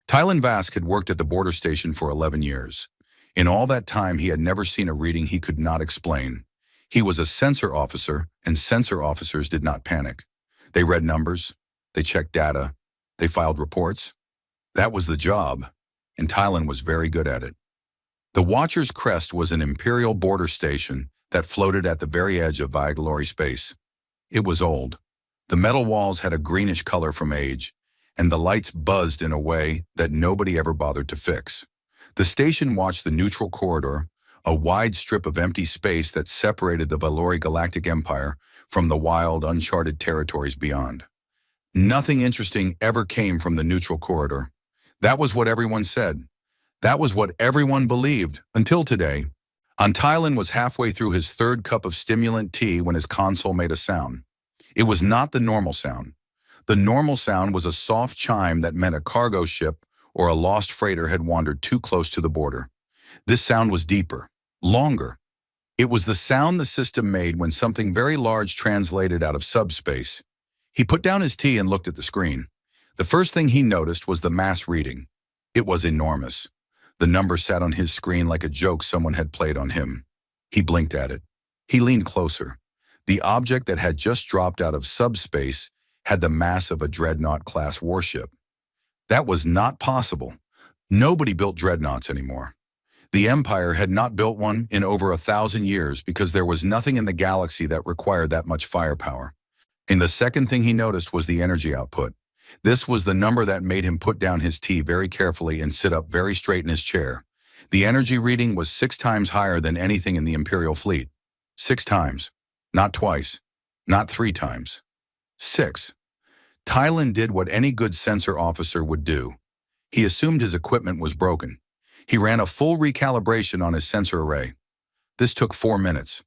Tylen Vask had worked at the border station for 11 years. In all that time, he had never seen a reading he could not explain. He was a sensor officer, and sensor officers did not panic. They read numbers, they checked data, they filed reports. That was the job, and Tylen was very good at it. The Watcher's Crest was an imperial border station that floated at the very edge of Vagalori space. It was old. The metal walls had a greenish color from age, and the lights buzzed in a way that nobody ever bothered to fix. The station watched the neutral corridor, a wide strip of empty space that separated the Valori Galactic Empire from the wild, uncharted territories beyond. Nothing interesting ever came from the neutral corridor. That was what everyone said. That was what everyone believed, until today. Tylen was halfway through his third cup of stimulant tea when his console made a sound. It was not the normal sound. The normal sound was a soft chime that meant a cargo ship or a lost freighter had wandered too close to the border. This sound was deeper, longer. It was the sound the system made when something very large translated out of subspace. He put down his tea and looked at the screen. The first thing he noticed was the mass reading. It was enormous. The number sat on his screen like a joke someone had played on him. He blinked at it. He leaned closer. The object that had just dropped out of subspace had the mass of a dreadnought-class warship. That was not possible. Nobody built dreadnoughts anymore. The Empire had not built one in over 1,000 years because there was nothing in the galaxy that required that much firepower. And the second thing he noticed was the energy output. This was the number that made him put down his tea very carefully and sit up very straight in his chair. The energy reading was 6 times higher than anything in the Imperial fleet. 6 times. Not twice. Not 3 times. 6. Tylen did what any good sensor officer would do. He assumed his equipment was broken. He ran a full recalibration on his sensor array. This took 4 minutes.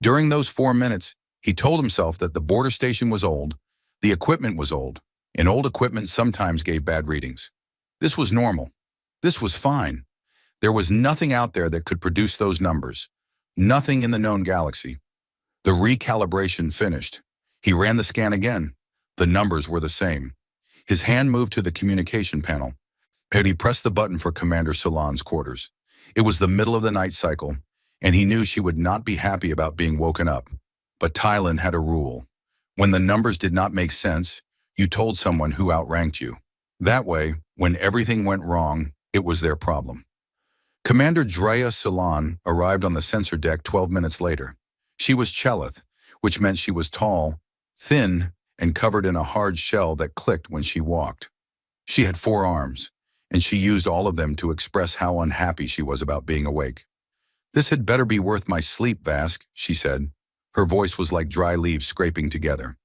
During those 4 minutes, he told himself that the border station was old, the equipment was old, and old equipment sometimes gave bad readings. This was normal. This was fine. There was nothing out there that could produce those numbers. Nothing in the known galaxy. The recalibration finished. He ran the scan again. The numbers were the same. His hand moved to the communication panel, and he pressed the button for Commander Solan's quarters. It was the middle of the night cycle, and he knew she would not be happy about being woken up. But Tylen had a rule. When the numbers did not make sense, you told someone who outranked you. That way, when everything went wrong, it was their problem. Commander Drea Solan arrived on the sensor deck 12 minutes later. She was Chelith, which meant she was tall, thin, and covered in a hard shell that clicked when she walked. She had 4 arms, and she used all of them to express how unhappy she was about being awake. "This had better be worth my sleep, Vask," she said. Her voice was like dry leaves scraping together.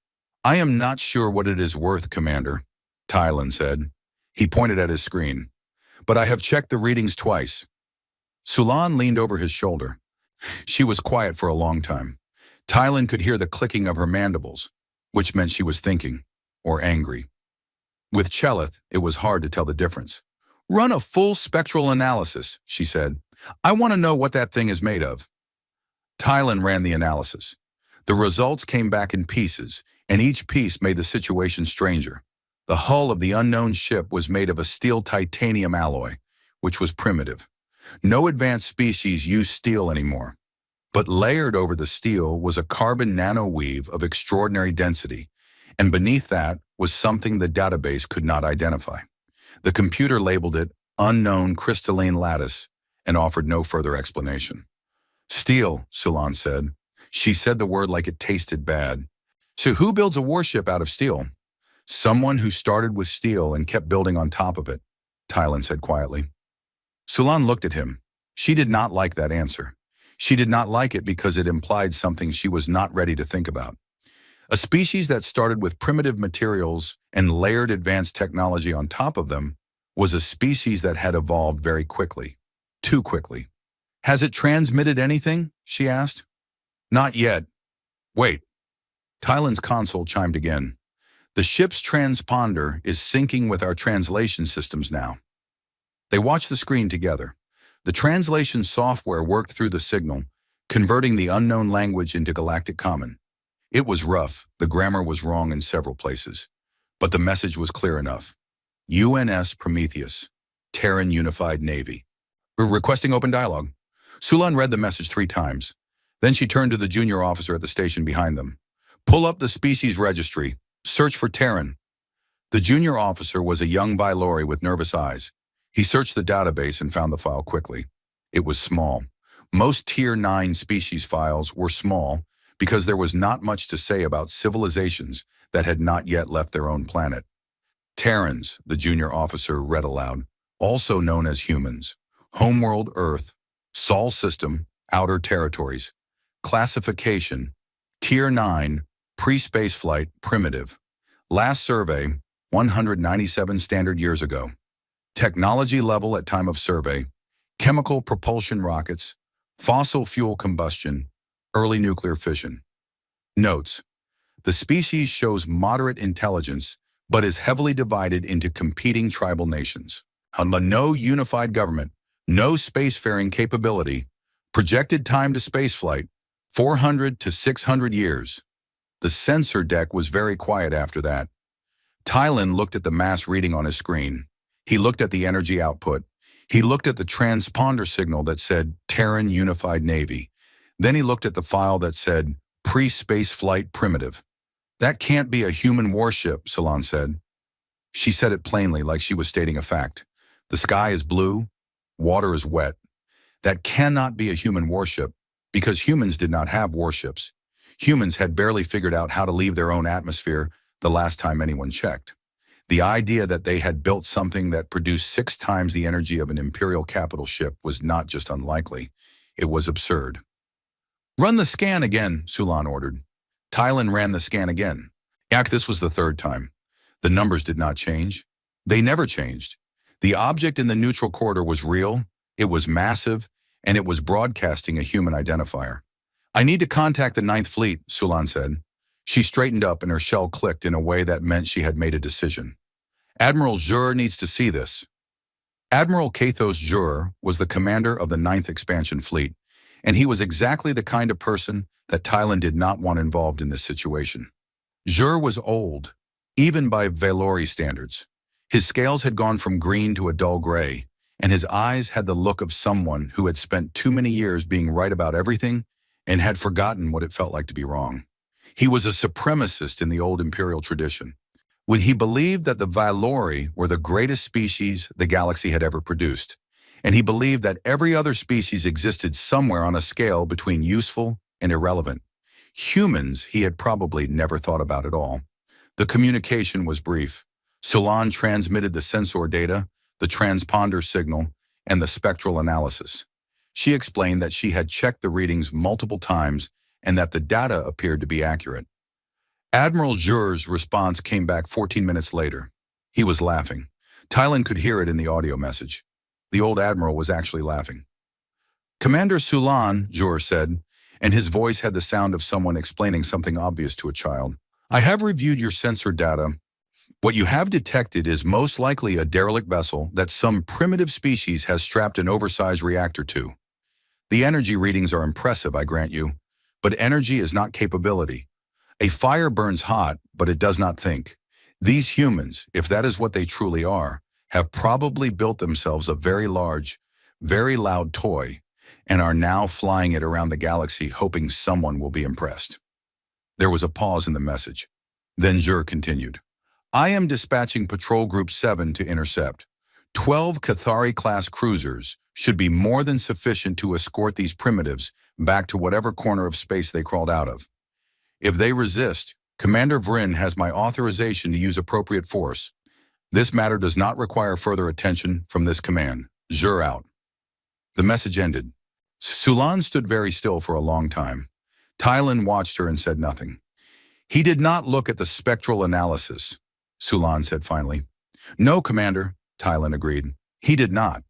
"I am not sure what it is worth, Commander," Tylen said. He pointed at his screen. "But I have checked the readings twice." Solan leaned over his shoulder. She was quiet for a long time. Tylen could hear the clicking of her mandibles, which meant she was thinking, or angry. With Chelith, it was hard to tell the difference. "Run a full spectral analysis," she said. "I want to know what that thing is made of." Tylen ran the analysis. The results came back in pieces, and each piece made the situation stranger. The hull of the unknown ship was made of a steel titanium alloy, which was primitive. No advanced species used steel anymore. But layered over the steel was a carbon nanoweave of extraordinary density, and beneath that was something the database could not identify. The computer labeled it unknown crystalline lattice and offered no further explanation. "Steel," Solan said. She said the word like it tasted bad. "So who builds a warship out of steel?" "Someone who started with steel and kept building on top of it," Tylen said quietly. Solan looked at him. She did not like that answer. She did not like it because it implied something she was not ready to think about. A species that started with primitive materials and layered advanced technology on top of them was a species that had evolved very quickly. Too quickly. "Has it transmitted anything?" she asked. "Not yet. Wait." Tylen's console chimed again. "The ship's transponder is syncing with our translation systems now." They watched the screen together. The translation software worked through the signal, converting the unknown language into Galactic Common. It was rough, the grammar was wrong in several places, but the message was clear enough. UNS Prometheus, Terran Unified Navy. Requesting open dialogue. Sulan read the message 3 times. Then she turned to the junior officer at the station behind them. Pull up the species registry. Search for Terran. The junior officer was a young Vylori with nervous eyes. He searched the database and found the file quickly. It was small. Most Tier 9 species files were small because there was not much to say about civilizations that had not yet left their own planet. Terrans, the junior officer read aloud, also known as humans. Homeworld Earth, Sol System, Outer Territories. Classification, Tier 9, Pre-Spaceflight, Primitive. Last survey, 197 standard years ago. Technology level at time of survey, chemical propulsion rockets, fossil fuel combustion, early nuclear fission. Notes: the species shows moderate intelligence, but is heavily divided into competing tribal nations. No unified government, no spacefaring capability, projected time to spaceflight, 400 to 600 years. The sensor deck was very quiet after that. Tylen looked at the mass reading on his screen. He looked at the energy output. He looked at the transponder signal that said Terran Unified Navy. Then he looked at the file that said Pre-Space Flight Primitive. That can't be a human warship, Sulan said. She said it plainly, like she was stating a fact. The sky is blue, water is wet. That cannot be a human warship because humans did not have warships. Humans had barely figured out how to leave their own atmosphere the last time anyone checked. The idea that they had built something that produced 6 times the energy of an Imperial capital ship was not just unlikely, it was absurd. Run the scan again, Sulan ordered. Tylen ran the scan again. This was the 3rd time. The numbers did not change. They never changed. The object in the neutral corridor was real, it was massive, and it was broadcasting a human identifier. I need to contact the 9th Fleet, Sulan said. She straightened up and her shell clicked in a way that meant she had made a decision. Admiral Jur needs to see this. Admiral Kathos Jur was the commander of the 9th Expansion Fleet, and he was exactly the kind of person that Tylen did not want involved in this situation. Jur was old, even by Vylori standards. His scales had gone from green to a dull gray, and his eyes had the look of someone who had spent too many years being right about everything and had forgotten what it felt like to be wrong. He was a supremacist in the old imperial tradition. He believed that the Vylori were the greatest species the galaxy had ever produced, and he believed that every other species existed somewhere on a scale between useful and irrelevant. Humans he had probably never thought about at all. The communication was brief. Sulan transmitted the sensor data, the transponder signal, and the spectral analysis. She explained that she had checked the readings multiple times and that the data appeared to be accurate. Admiral Jur's response came back 14 minutes later. He was laughing. Tylen could hear it in the audio message. The old admiral was actually laughing. Commander Sulan, Jur said, and his voice had the sound of someone explaining something obvious to a child. I have reviewed your sensor data. What you have detected is most likely a derelict vessel that some primitive species has strapped an oversized reactor to. The energy readings are impressive, I grant you, but energy is not capability. A fire burns hot, but it does not think. These humans, if that is what they truly are, have probably built themselves a very large, very loud toy and are now flying it around the galaxy hoping someone will be impressed. There was a pause in the message. Then Jur continued. I am dispatching Patrol Group 7 to intercept. 12 Cathari-class cruisers should be more than sufficient to escort these primitives back to whatever corner of space they crawled out of. If they resist, Commander Vryn has my authorization to use appropriate force. This matter does not require further attention from this command. Jur out. The message ended. Sulan stood very still for a long time. Tylen watched her and said nothing. He did not look at the spectral analysis, Sulan said finally. No, Commander, Tylen agreed. He did not.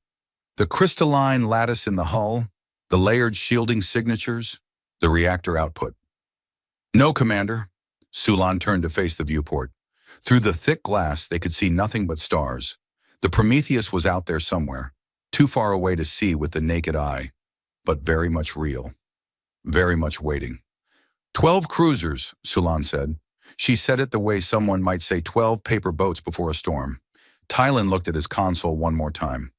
The crystalline lattice in the hull, the layered shielding signatures, the reactor output. No, Commander. Sulan turned to face the viewport. Through the thick glass, they could see nothing but stars. The Prometheus was out there somewhere, too far away to see with the naked eye, but very much real, very much waiting. 12 cruisers, Sulan said. She said it the way someone might say 12 paper boats before a storm. Tylen looked at his console one more time.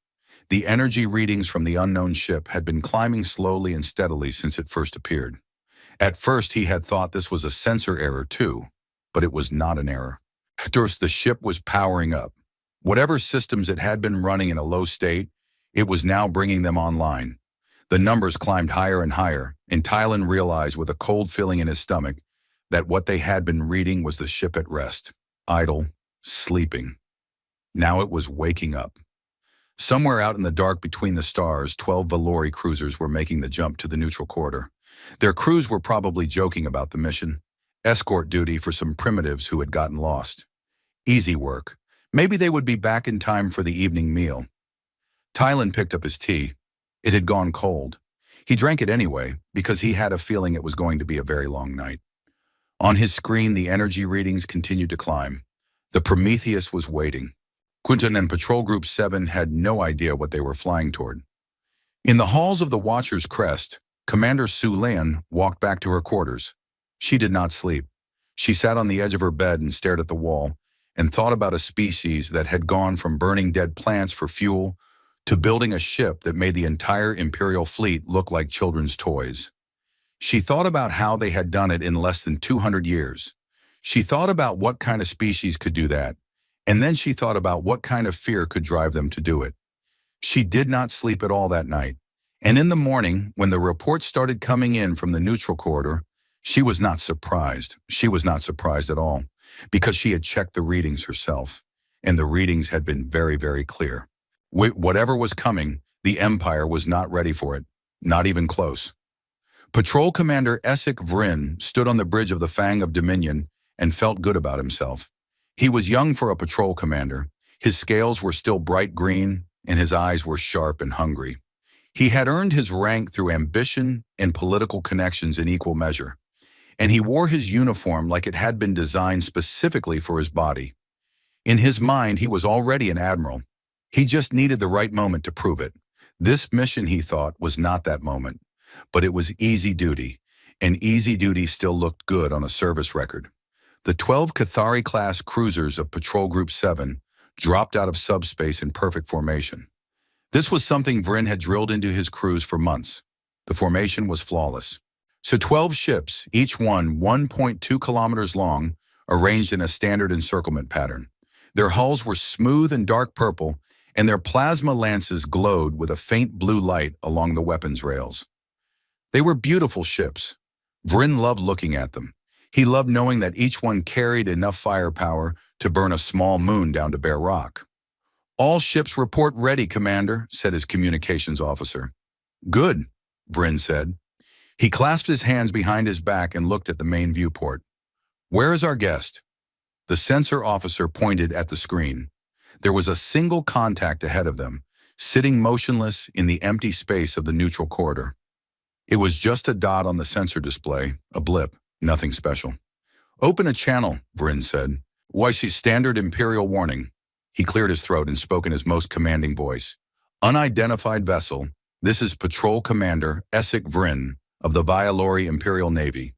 The energy readings from the unknown ship had been climbing slowly and steadily since it first appeared. At first, he had thought this was a sensor error too, but it was not an error. First, the ship was powering up. Whatever systems it had been running in a low state, it was now bringing them online. The numbers climbed higher and higher, and Tylen realized with a cold feeling in his stomach that what they had been reading was the ship at rest, idle, sleeping. Now it was waking up. Somewhere out in the dark between the stars, 12 Valori cruisers were making the jump to the neutral corridor. Their crews were probably joking about the mission. Escort duty for some primitives who had gotten lost. Easy work. Maybe they would be back in time for the evening meal. Tylen picked up his tea. It had gone cold. He drank it anyway, because he had a feeling it was going to be a very long night. On his screen, the energy readings continued to climb. The Prometheus was waiting. Quinton and Patrol Group 7 had no idea what they were flying toward. In the halls of the Watcher's Crest, Commander Sue Lan walked back to her quarters. She did not sleep. She sat on the edge of her bed and stared at the wall, and thought about a species that had gone from burning dead plants for fuel to building a ship that made the entire Imperial fleet look like children's toys. She thought about how they had done it in less than 200 years. She thought about what kind of species could do that, and then she thought about what kind of fear could drive them to do it. She did not sleep at all that night, and in the morning, when the reports started coming in from the neutral corridor, she was not surprised. She was not surprised at all, because she had checked the readings herself, and the readings had been very, very clear. Whatever was coming, the Empire was not ready for it, not even close. Patrol Commander Essek Vryn stood on the bridge of the Fang of Dominion and felt good about himself. He was young for a patrol commander. His scales were still bright green, and his eyes were sharp and hungry. He had earned his rank through ambition and political connections in equal measure, and he wore his uniform like it had been designed specifically for his body. In his mind, he was already an admiral. He just needed the right moment to prove it. This mission, he thought, was not that moment, but it was easy duty, and easy duty still looked good on a service record. The 12 Cathari-class cruisers of Patrol Group 7 dropped out of subspace in perfect formation. This was something Vryn had drilled into his crews for months. The formation was flawless. So 12 ships, each one 1.2 kilometers long, arranged in a standard encirclement pattern. Their hulls were smooth and dark purple, and their plasma lances glowed with a faint blue light along the weapons rails. They were beautiful ships. Vryn loved looking at them. He loved knowing that each one carried enough firepower to burn a small moon down to bare rock. "All ships report ready, Commander," said his communications officer. "Good," Vryn said. He clasped his hands behind his back and looked at the main viewport. "Where is our guest?" The sensor officer pointed at the screen. There was a single contact ahead of them, sitting motionless in the empty space of the neutral corridor. It was just a dot on the sensor display, a blip, nothing special. "Open a channel," Vryn said. "Why, see, standard Imperial warning." He cleared his throat and spoke in his most commanding voice. "Unidentified vessel. This is Patrol Commander Essek Vryn of the Valori Imperial Navy.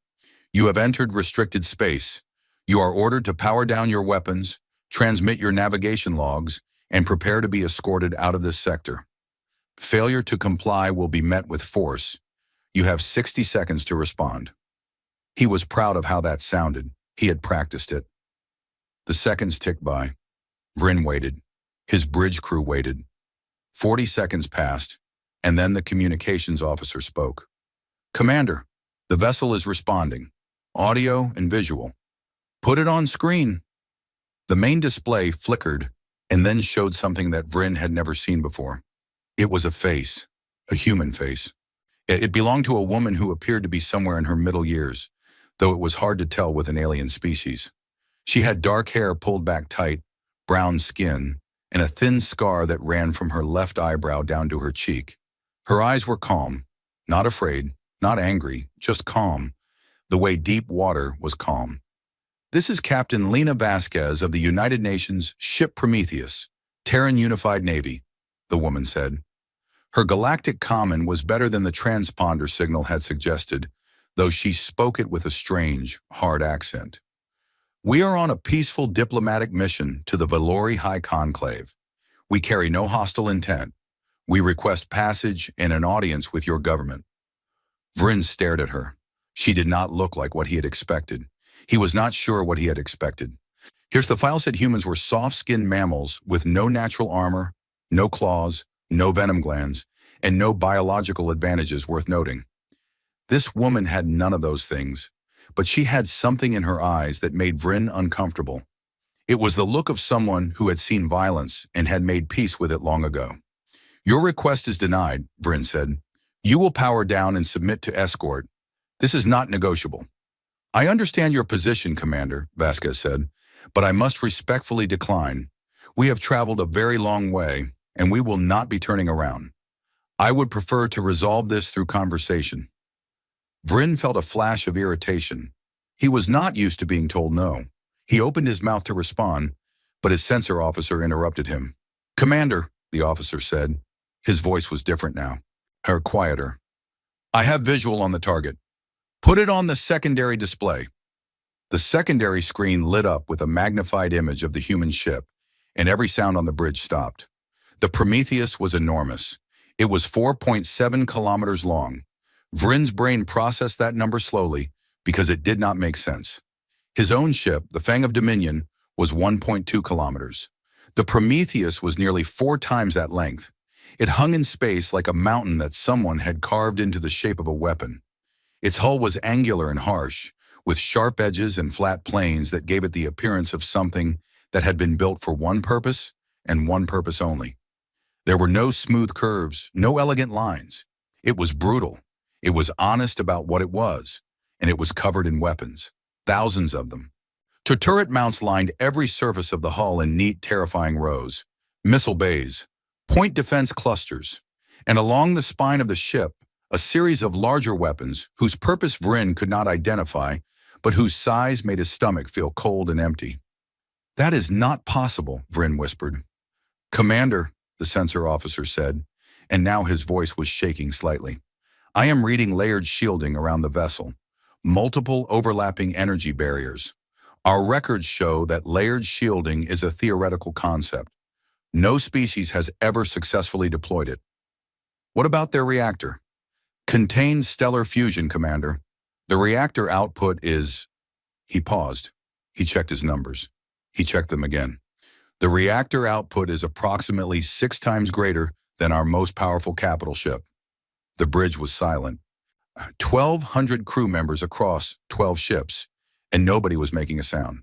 You have entered restricted space. You are ordered to power down your weapons, transmit your navigation logs, and prepare to be escorted out of this sector. Failure to comply will be met with force. You have 60 seconds to respond." He was proud of how that sounded. He had practiced it. The seconds ticked by. Vryn waited. His bridge crew waited. 40 seconds passed, and then the communications officer spoke. "Commander, the vessel is responding. Audio and visual. Put it on screen." The main display flickered and then showed something that Vryn had never seen before. It was a face, a human face. It belonged to a woman who appeared to be somewhere in her middle years, though it was hard to tell with an alien species. She had dark hair pulled back tight, brown skin, and a thin scar that ran from her left eyebrow down to her cheek. Her eyes were calm, not afraid, not angry, just calm, the way deep water was calm. "This is Captain Lena Vasquez of the United Nations Ship Prometheus, Terran Unified Navy," the woman said. Her Galactic common was better than the transponder signal had suggested, though she spoke it with a strange, hard accent. "We are on a peaceful diplomatic mission to the Valori High Conclave. We carry no hostile intent. We request passage and an audience with your government." Vryn stared at her. She did not look like what he had expected. He was not sure what he had expected. Here's the file said humans were soft-skinned mammals with no natural armor, no claws, no venom glands, and no biological advantages worth noting. This woman had none of those things, but she had something in her eyes that made Vryn uncomfortable. It was the look of someone who had seen violence and had made peace with it long ago. "Your request is denied," Vryn said. "You will power down and submit to escort. This is not negotiable." "I understand your position, Commander," Vasquez said, "but I must respectfully decline. We have traveled a very long way, and we will not be turning around. I would prefer to resolve this through conversation." Vryn felt a flash of irritation. He was not used to being told no. He opened his mouth to respond, but his sensor officer interrupted him. "Commander," the officer said. His voice was different now, or quieter. "I have visual on the target. Put it on the secondary display." The secondary screen lit up with a magnified image of the human ship, and every sound on the bridge stopped. The Prometheus was enormous. It was 4.7 kilometers long. Vryn's brain processed that number slowly because it did not make sense. His own ship, the Fang of Dominion, was 1.2 kilometers. The Prometheus was nearly 4 times that length. It hung in space like a mountain that someone had carved into the shape of a weapon. Its hull was angular and harsh, with sharp edges and flat planes that gave it the appearance of something that had been built for one purpose and one purpose only. There were no smooth curves, no elegant lines. It was brutal. It was honest about what it was, and it was covered in weapons, thousands of them. Turret mounts lined every surface of the hull in neat, terrifying rows, missile bays, point defense clusters, and along the spine of the ship, a series of larger weapons whose purpose Vryn could not identify, but whose size made his stomach feel cold and empty. "That is not possible," Vryn whispered. "Commander," the sensor officer said, and now his voice was shaking slightly. "I am reading layered shielding around the vessel, multiple overlapping energy barriers. Our records show that layered shielding is a theoretical concept. No species has ever successfully deployed it." "What about their reactor?" "Contained stellar fusion, Commander. The reactor output is..." He paused. He checked his numbers. He checked them again. "The reactor output is approximately 6 times greater than our most powerful capital ship." The bridge was silent. 1,200 crew members across 12 ships, and nobody was making a sound.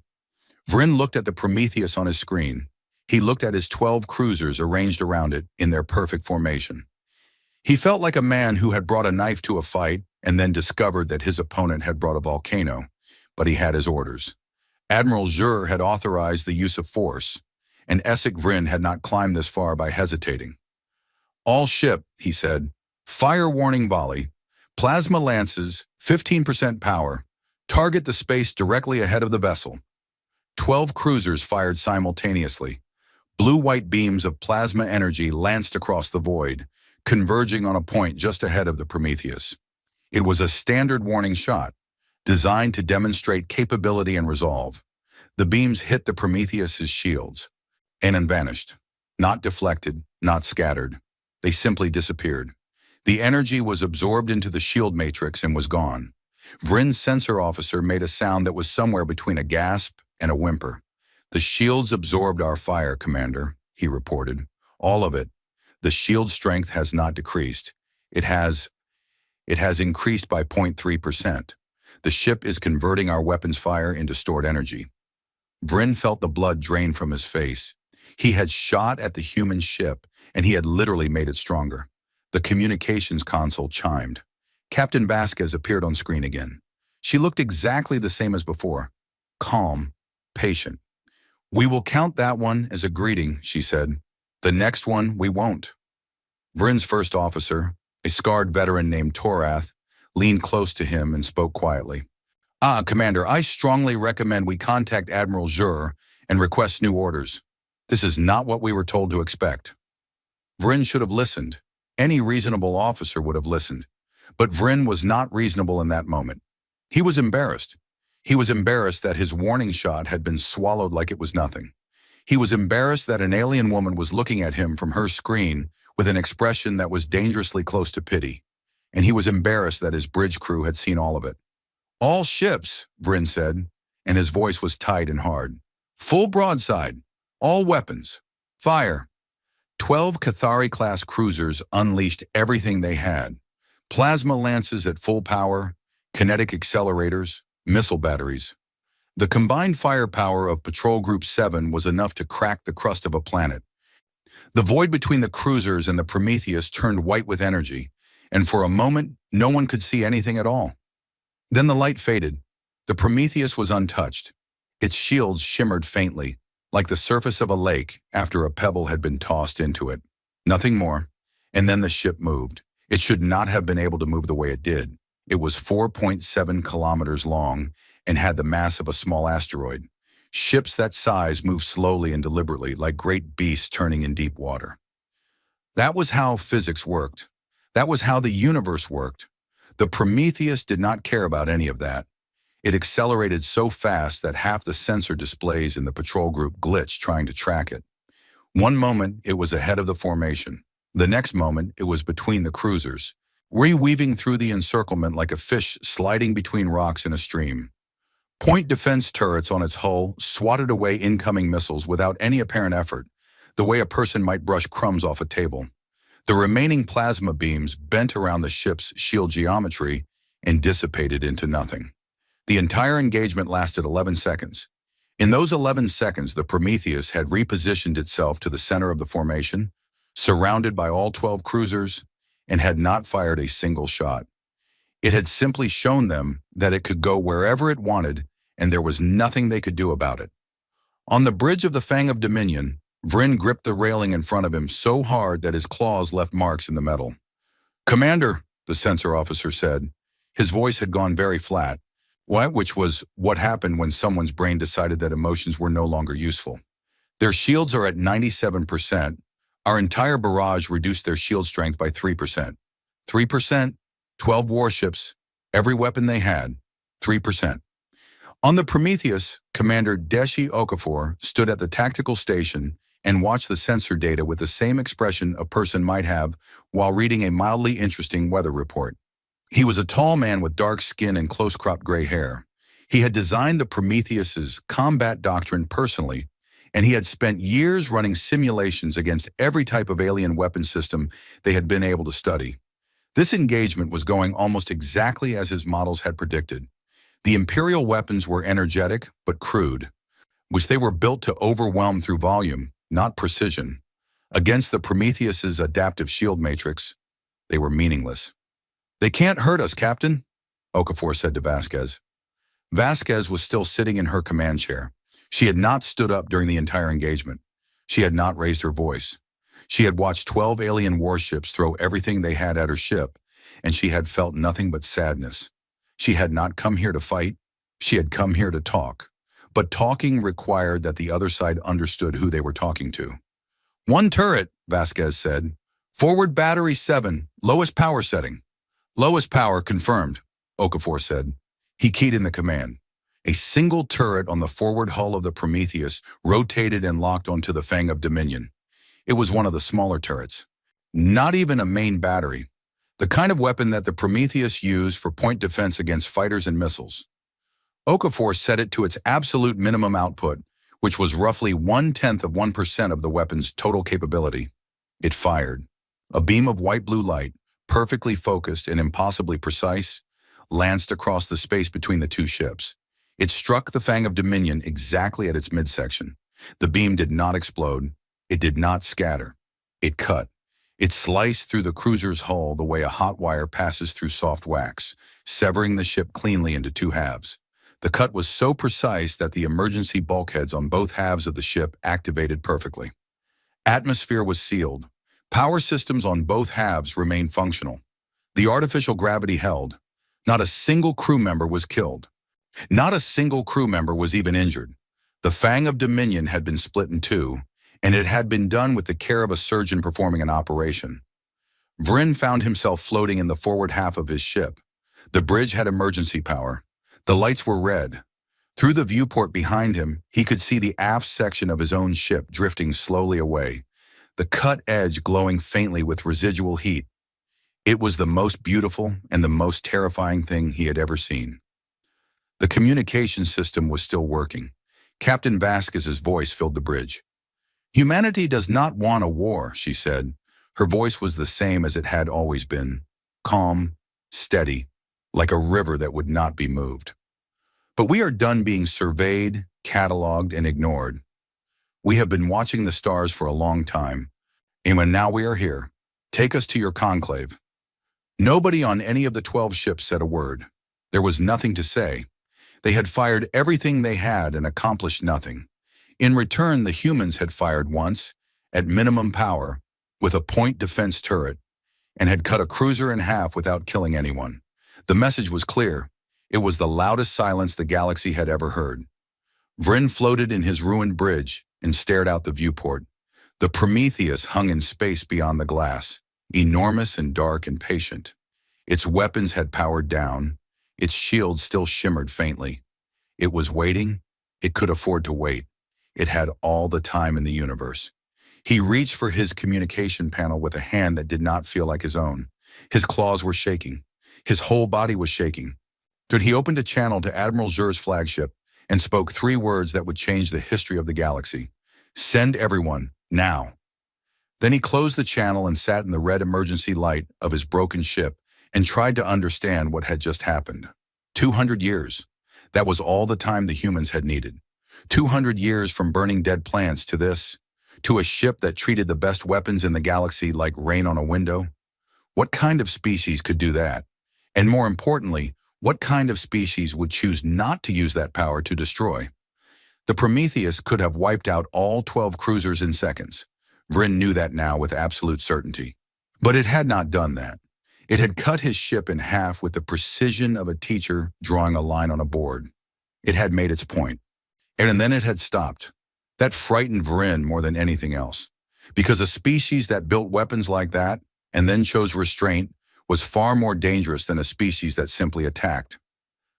Vryn looked at the Prometheus on his screen. He looked at his 12 cruisers arranged around it in their perfect formation. He felt like a man who had brought a knife to a fight and then discovered that his opponent had brought a volcano, but he had his orders. Admiral Jur had authorized the use of force, and Essek Vryn had not climbed this far by hesitating. "All ship," he said, "fire warning volley. Plasma lances, 15% power. Target the space directly ahead of the vessel." 12 cruisers fired simultaneously. Blue-white beams of plasma energy lanced across the void, converging on a point just ahead of the Prometheus. It was a standard warning shot, designed to demonstrate capability and resolve. The beams hit the Prometheus's shields and then vanished. Not deflected, not scattered. They simply disappeared. The energy was absorbed into the shield matrix and was gone. Vryn's sensor officer made a sound that was somewhere between a gasp and a whimper. "The shields absorbed our fire, Commander," he reported. "All of it. The shield strength has not decreased. It has increased by 0.3%. The ship is converting our weapons fire into stored energy." Vryn felt the blood drain from his face. He had shot at the human ship, and he had literally made it stronger. The communications console chimed. Captain Vasquez appeared on screen again. She looked exactly the same as before. Calm, patient. "We will count that one as a greeting," she said. "The next one we won't." Vryn's first officer, a scarred veteran named Torath, leaned close to him and spoke quietly. Commander, I strongly recommend we contact Admiral Jur and request new orders. This is not what we were told to expect." Vryn should have listened. Any reasonable officer would have listened. But Vryn was not reasonable in that moment. He was embarrassed. He was embarrassed that his warning shot had been swallowed like it was nothing. He was embarrassed that an alien woman was looking at him from her screen with an expression that was dangerously close to pity, and he was embarrassed that his bridge crew had seen all of it. "All ships," Vryn said, and his voice was tight and hard. "Full broadside. All weapons. Fire." 12 Cathari-class cruisers unleashed everything they had. Plasma lances at full power, kinetic accelerators, missile batteries. The combined firepower of Patrol Group 7 was enough to crack the crust of a planet. The void between the cruisers and the Prometheus turned white with energy, and for a moment, no one could see anything at all. Then the light faded. The Prometheus was untouched. Its shields shimmered faintly, like the surface of a lake after a pebble had been tossed into it. Nothing more. And then the ship moved. It should not have been able to move the way it did. It was 4.7 kilometers long and had the mass of a small asteroid. Ships that size move slowly and deliberately, like great beasts turning in deep water. That was how physics worked. That was how the universe worked. The Prometheus did not care about any of that. It accelerated so fast that half the sensor displays in the patrol group glitched trying to track it. One moment, it was ahead of the formation. The next moment, it was between the cruisers, reweaving through the encirclement like a fish sliding between rocks in a stream. Point defense turrets on its hull swatted away incoming missiles without any apparent effort, the way a person might brush crumbs off a table. The remaining plasma beams bent around the ship's shield geometry and dissipated into nothing. The entire engagement lasted 11 seconds. In those 11 seconds, the Prometheus had repositioned itself to the center of the formation, surrounded by all 12 cruisers, and had not fired a single shot. It had simply shown them that it could go wherever it wanted, and there was nothing they could do about it. On the bridge of the Fang of Dominion, Vryn gripped the railing in front of him so hard that his claws left marks in the metal. "Commander," the sensor officer said. His voice had gone very flat, which was what happened when someone's brain decided that emotions were no longer useful. "Their shields are at 97%. Our entire barrage reduced their shield strength by 3%. 3%, 12 warships, every weapon they had, 3%. On the Prometheus, Commander Deshi Okafor stood at the tactical station and watched the sensor data with the same expression a person might have while reading a mildly interesting weather report. He was a tall man with dark skin and close-cropped gray hair. He had designed the Prometheus's combat doctrine personally, and he had spent years running simulations against every type of alien weapon system they had been able to study. This engagement was going almost exactly as his models had predicted. The Imperial weapons were energetic but crude, which they were built to overwhelm through volume, not precision. Against the Prometheus's adaptive shield matrix, they were meaningless. "They can't hurt us, Captain," Okafor said to Vasquez. Vasquez was still sitting in her command chair. She had not stood up during the entire engagement. She had not raised her voice. She had watched 12 alien warships throw everything they had at her ship, and she had felt nothing but sadness. She had not come here to fight. She had come here to talk. But talking required that the other side understood who they were talking to. "One turret," Vasquez said. "Forward battery 7, lowest power setting." "Lowest power confirmed," Okafor said. He keyed in the command. A single turret on the forward hull of the Prometheus rotated and locked onto the Fang of Dominion. It was one of the smaller turrets. Not even a main battery. The kind of weapon that the Prometheus used for point defense against fighters and missiles. Okafor set it to its absolute minimum output, which was roughly 0.1% of the weapon's total capability. It fired. A beam of white-blue light, perfectly focused and impossibly precise, lanced across the space between the two ships. It struck the Fang of Dominion exactly at its midsection. The beam did not explode. It did not scatter. It cut. It sliced through the cruiser's hull the way a hot wire passes through soft wax, severing the ship cleanly into two halves. The cut was so precise that the emergency bulkheads on both halves of the ship activated perfectly. Atmosphere was sealed. Power systems on both halves remained functional. The artificial gravity held. Not a single crew member was killed. Not a single crew member was even injured. The Fang of Dominion had been split in two, and it had been done with the care of a surgeon performing an operation. Vryn found himself floating in the forward half of his ship. The bridge had emergency power. The lights were red. Through the viewport behind him, he could see the aft section of his own ship drifting slowly away. the cut edge glowing faintly with residual heat. It was the most beautiful and the most terrifying thing he had ever seen. The communication system was still working. Captain Vasquez's voice filled the bridge. "Humanity does not want a war," she said. Her voice was the same as it had always been, calm, steady, like a river that would not be moved. "But we are done being surveyed, cataloged, and ignored. We have been watching the stars for a long time, and now we are here. Take us to your conclave." Nobody on any of the 12 ships said a word. There was nothing to say. They had fired everything they had and accomplished nothing. In return, the humans had fired once, at minimum power, with a point defense turret, and had cut a cruiser in half without killing anyone. The message was clear. It was the loudest silence the galaxy had ever heard. Vryn floated in his ruined bridge and stared out the viewport. The Prometheus hung in space beyond the glass, enormous and dark and patient. Its weapons had powered down. Its shields still shimmered faintly. It was waiting. It could afford to wait. It had all the time in the universe. He reached for his communication panel with a hand that did not feel like his own. His claws were shaking. His whole body was shaking. He opened a channel to Admiral Zur's flagship and spoke 3 words that would change the history of the galaxy. "Send everyone, now." Then he closed the channel and sat in the red emergency light of his broken ship and tried to understand what had just happened. 200 years. That was all the time the humans had needed. 200 years from burning dead plants to this, to a ship that treated the best weapons in the galaxy like rain on a window. What kind of species could do that? And more importantly, what kind of species would choose not to use that power to destroy? The Prometheus could have wiped out all 12 cruisers in seconds. Vryn knew that now with absolute certainty. But it had not done that. It had cut his ship in half with the precision of a teacher drawing a line on a board. It had made its point. And then it had stopped. That frightened Vryn more than anything else. Because a species that built weapons like that and then chose restraint was far more dangerous than a species that simply attacked.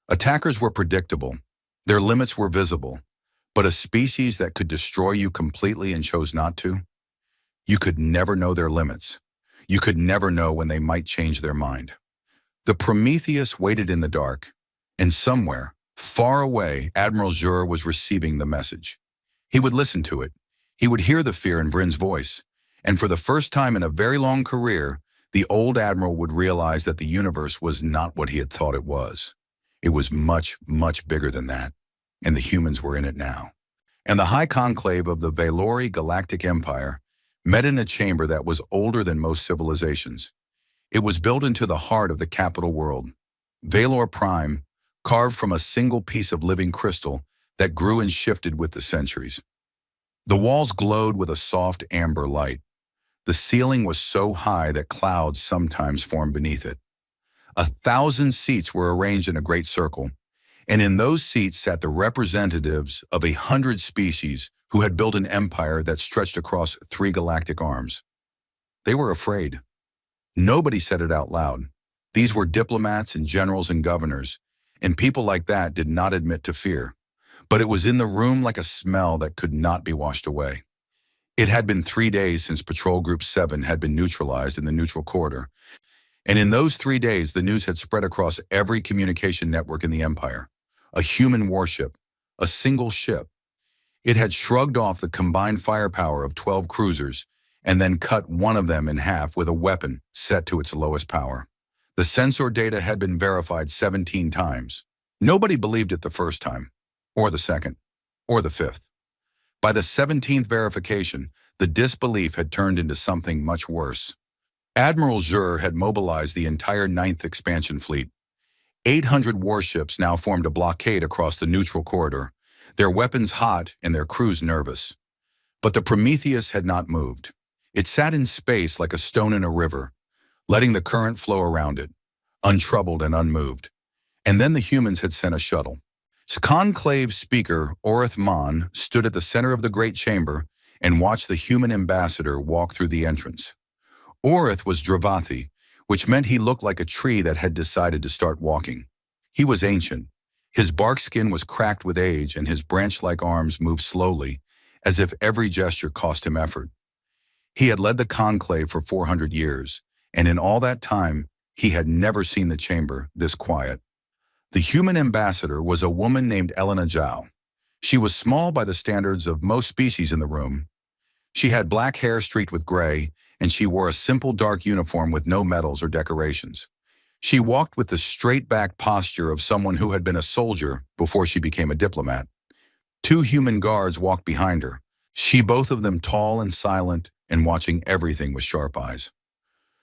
Attackers were predictable. Their limits were visible. But a species that could destroy you completely and chose not to? You could never know their limits. You could never know when they might change their mind. The Prometheus waited in the dark, and somewhere, far away, Admiral Zur was receiving the message. He would listen to it. He would hear the fear in Vryn's voice. And for the first time in a very long career, the old admiral would realize that the universe was not what he had thought it was. It was much, much bigger than that. And the humans were in it now. And the high conclave of the Valori Galactic Empire met in a chamber that was older than most civilizations. It was built into the heart of the capital world. Valor Prime, carved from a single piece of living crystal that grew and shifted with the centuries. The walls glowed with a soft amber light. The ceiling was so high that clouds sometimes formed beneath it. 1,000 seats were arranged in a great circle, and in those seats sat the representatives of 100 species who had built an empire that stretched across 3 galactic arms. They were afraid. Nobody said it out loud. These were diplomats and generals and governors, and people like that did not admit to fear. But it was in the room like a smell that could not be washed away. It had been 3 days since Patrol Group 7 had been neutralized in the neutral corridor, and in those 3 days the news had spread across every communication network in the Empire. A human warship, a single ship. It had shrugged off the combined firepower of 12 cruisers and then cut one of them in half with a weapon set to its lowest power. The sensor data had been verified 17 times. Nobody believed it the first time, or the second, or the 5th. By the 17th verification, the disbelief had turned into something much worse. Admiral Zur had mobilized the entire 9th expansion fleet. 800 warships now formed a blockade across the neutral corridor, their weapons hot and their crews nervous. But the Prometheus had not moved. It sat in space like a stone in a river, letting the current flow around it, untroubled and unmoved. And then the humans had sent a shuttle. Conclave speaker Orith Mon stood at the center of the great chamber and watched the human ambassador walk through the entrance. Orith was Dravathi, which meant he looked like a tree that had decided to start walking. He was ancient. His bark skin was cracked with age, and his branch-like arms moved slowly, as if every gesture cost him effort. He had led the conclave for 400 years, and in all that time, he had never seen the chamber this quiet. The human ambassador was a woman named Elena Zhao. She was small by the standards of most species in the room. She had black hair streaked with gray, and she wore a simple dark uniform with no medals or decorations. She walked with the straight-back posture of someone who had been a soldier before she became a diplomat. Two human guards walked behind her, both of them tall and silent and watching everything with sharp eyes.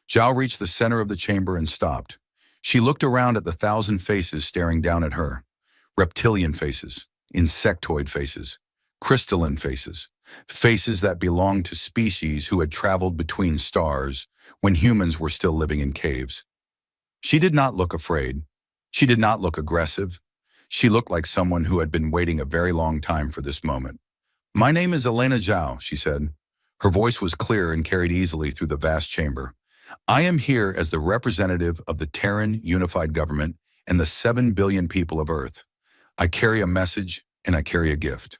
Zhao reached the center of the chamber and stopped. She looked around at the 1,000 faces staring down at her. Reptilian faces, insectoid faces, crystalline faces, faces that belonged to species who had traveled between stars when humans were still living in caves. She did not look afraid. She did not look aggressive. She looked like someone who had been waiting a very long time for this moment. "My name is Elena Zhao," she said. Her voice was clear and carried easily through the vast chamber. "I am here as the representative of the Terran Unified Government and the 7 billion people of Earth. I carry a message and I carry a gift."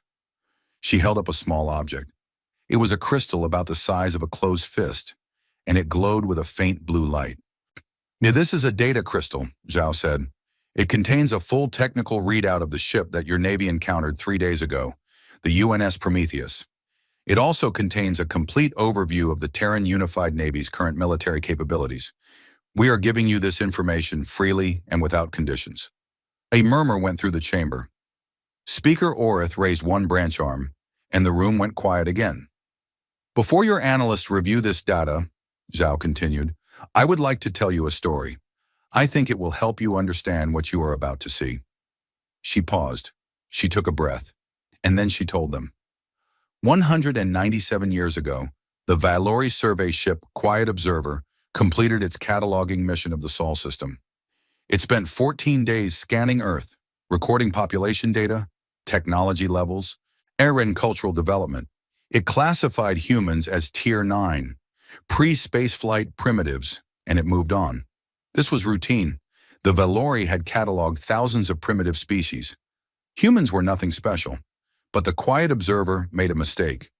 She held up a small object. It was a crystal about the size of a closed fist, and it glowed with a faint blue light. "Now, this is a data crystal," Zhao said. "It contains a full technical readout of the ship that your Navy encountered 3 days ago, the UNS Prometheus. It also contains a complete overview of the Terran Unified Navy's current military capabilities. We are giving you this information freely and without conditions." A murmur went through the chamber. Speaker Orith raised one branch arm, and the room went quiet again. "Before your analysts review this data," Zhao continued, "I would like to tell you a story. I think it will help you understand what you are about to see." She paused. She took a breath, and then she told them. 197 years ago, the Valori survey ship Quiet Observer completed its cataloging mission of the Sol system. It spent 14 days scanning Earth, recording population data, technology levels, air and cultural development. It classified humans as Tier 9, pre-spaceflight primitives, and it moved on. This was routine. The Valori had cataloged thousands of primitive species. Humans were nothing special, but the Quiet Observer made a mistake.